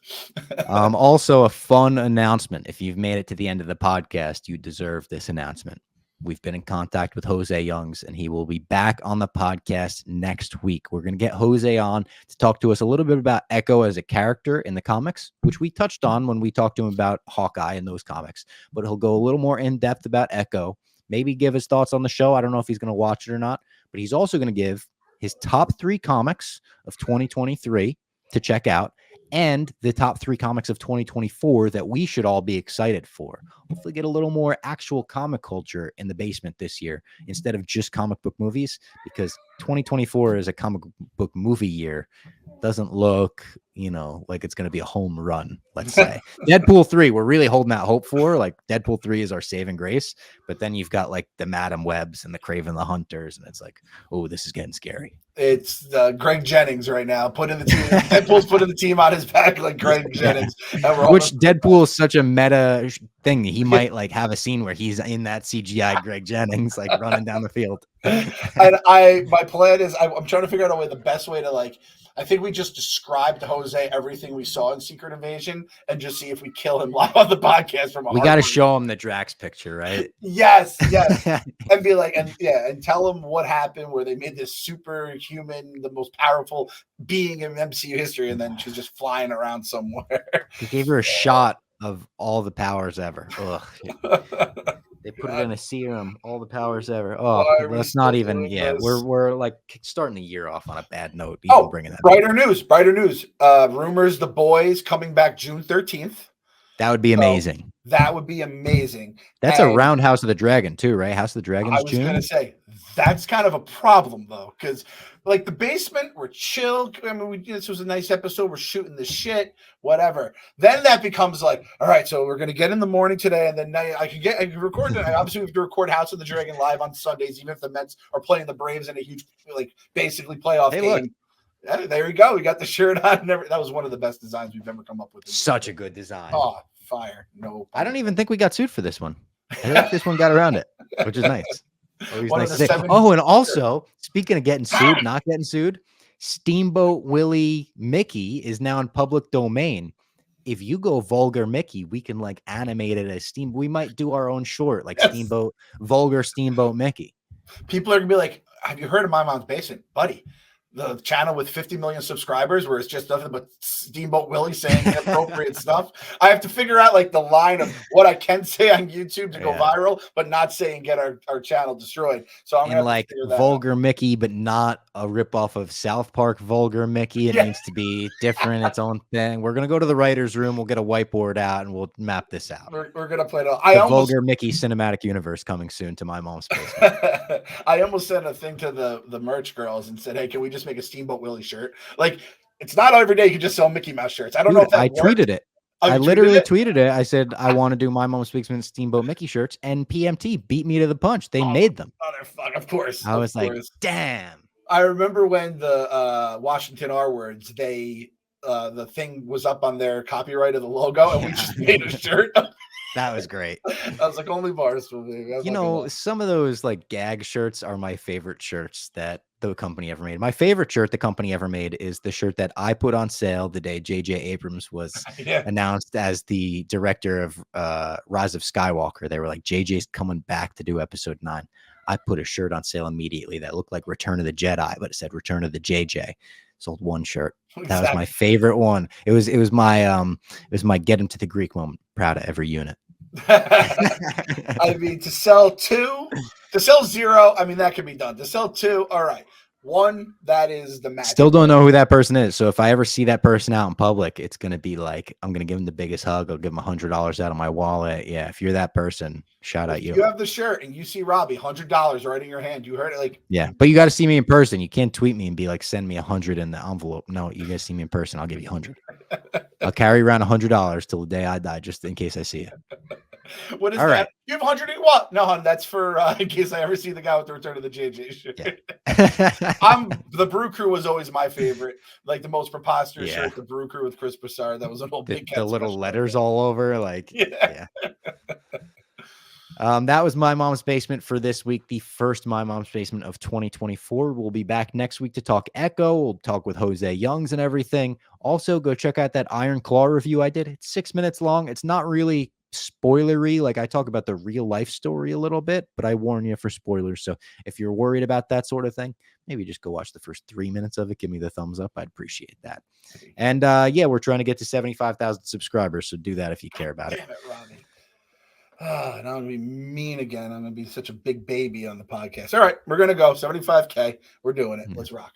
Also, a fun announcement. If you've made it to the end of the podcast, you deserve this announcement. We've been in contact with Jose Youngs, and he will be back on the podcast next week. We're going to get Jose on to talk to us a little bit about Echo as a character in the comics, which we touched on when we talked to him about Hawkeye and those comics. But he'll go a little more in depth about Echo, maybe give his thoughts on the show. I don't know if he's going to watch it or not, but he's also going to give his top 3 comics of 2023 to check out, and the top 3 comics of 2024 that we should all be excited for. Hopefully get a little more actual comic culture in the basement this year instead of just comic book movies, because 2024 is a comic book movie year. Doesn't look, like it's going to be a home run, let's say. Deadpool 3, we're really holding out hope for. Like Deadpool 3 is our saving grace, but then you've got like the Madam Webs and the Kraven the Hunters, and it's like, oh, this is getting scary. It's Greg Jennings right now. Deadpool's putting the team on his back like Greg Jennings. Which Deadpool is such a meta thing. He might like have a scene where he's in that CGI Greg Jennings, like running down the field. And my plan is I'm trying to figure out the best way to like. I think we just described to Jose everything we saw in Secret Invasion and just see if we kill him live on the podcast. We got to show him the Drax picture, right? Yes. And be like, and tell him what happened where they made this superhuman, the most powerful being in MCU history, and then she's just flying around somewhere. He gave her a shot of all the powers ever. Ugh. They put it in a serum, all the powers ever. Oh, that's not even. Yeah, we're like starting the year off on a bad note. Bringing that brighter news. Rumors The Boys coming back June 13th. That would be amazing. That would be amazing. That's around House of the Dragon too, right? House of the Dragon. I was going to say that's kind of a problem though, because like the basement, we're chill. I mean, this was a nice episode. We're shooting the shit, whatever. Then that becomes like, all right, so we're going to get in the morning today, and then I can record it. Obviously, we have to record House of the Dragon live on Sundays, even if the Mets are playing the Braves in a huge, like, basically playoff game. Look. Yeah, there you go. We got the shirt on. That was one of the best designs we've ever come up with. Such a good design. Oh, fire. No. I don't even think we got sued for this one. I think this one got around it, which is nice. Always nice to say. Oh, and also, speaking of getting sued, not getting sued, Steamboat Willie Mickey is now in public domain. if you go vulgar Mickey, we can like animate it as Steam. We might do our own short, like Yes. vulgar Steamboat Mickey. People are gonna be like, "Have you heard of My Mom's Basement, buddy? The channel with 50 million subscribers, where it's just nothing but Steamboat Willie saying inappropriate stuff." I have to figure out like the line of what I can say on YouTube to go viral, but not say and get our channel destroyed. So I'm gonna have like to figure that vulgar out. Mickey, but not a ripoff of South Park vulgar Mickey. It needs to be different, its own thing. We're gonna go to the writers' room. We'll get a whiteboard out and we'll map this out. We're gonna play it out. The vulgar Mickey cinematic universe coming soon to My Mom's Basement. I almost sent a thing to the merch girls and said, "Hey, can we just make a Steamboat Willie shirt? Like, it's not every day you can just sell Mickey Mouse shirts. I don't know if that I worked. tweeted it. I literally tweeted it. I said, I want to do My Mom's Basement Steamboat Mickey shirts, and PMT beat me to the punch. They made them. Of course. I was like, damn. I remember when the Washington R words, the thing was up on their copyright of the logo, and we just made a shirt. That was great. I was like, only bars will be. You know, some of those like gag shirts are my favorite shirts that the company ever made. My favorite shirt the company ever made is the shirt that I put on sale the day J.J. Abrams was announced as the director of Rise of Skywalker. They were like, JJ's coming back to do episode 9. I put a shirt on sale immediately that looked like Return of the Jedi, but it said Return of the JJ. Sold one shirt. That was my favorite one. It was my get him to the Greek moment. Proud of every unit. I mean, to sell 0, I mean, that can be done. To sell 2, all right. 1, that is the match. Still don't know who that person is. So if I ever see that person out in public, it's going to be like, I'm going to give him the biggest hug. I'll give him $100 out of my wallet. Yeah. If you're that person, shout out you. You have the shirt and you see Robbie, $100 right in your hand. You heard it. Like, yeah, but you got to see me in person. You can't tweet me and be like, send me 100 in the envelope. No, you guys see me in person. I'll give you 100. I'll carry around $100 till the day I die, just in case I see you. What is all that? Right. You have 100 in what? No, hon, that's for in case I ever see the guy with the Return of the JJ shirt. Yeah. The Brew Crew was always my favorite. Like the most preposterous shirt, the Brew Crew with Chris Broussard. That was an old big the little letters all over. Like, yeah. That was My Mom's Basement for this week. The first My Mom's Basement of 2024. We'll be back next week to talk Echo. We'll talk with Jose Youngs and everything. Also, go check out that Iron Claw review I did. It's 6 minutes long. It's not really spoilery. Like I talk about the real life story a little bit, but I warn you for spoilers. So if you're worried about that sort of thing, maybe just go watch the first 3 minutes of it. Give me the thumbs up. I'd appreciate that. And yeah, we're trying to get to 75,000 subscribers. So do that if you care about it. Damn it, Robbie. Now I'm going to be mean again. I'm going to be such a big baby on the podcast. All right, we're going to go 75K. We're doing it. Let's rock.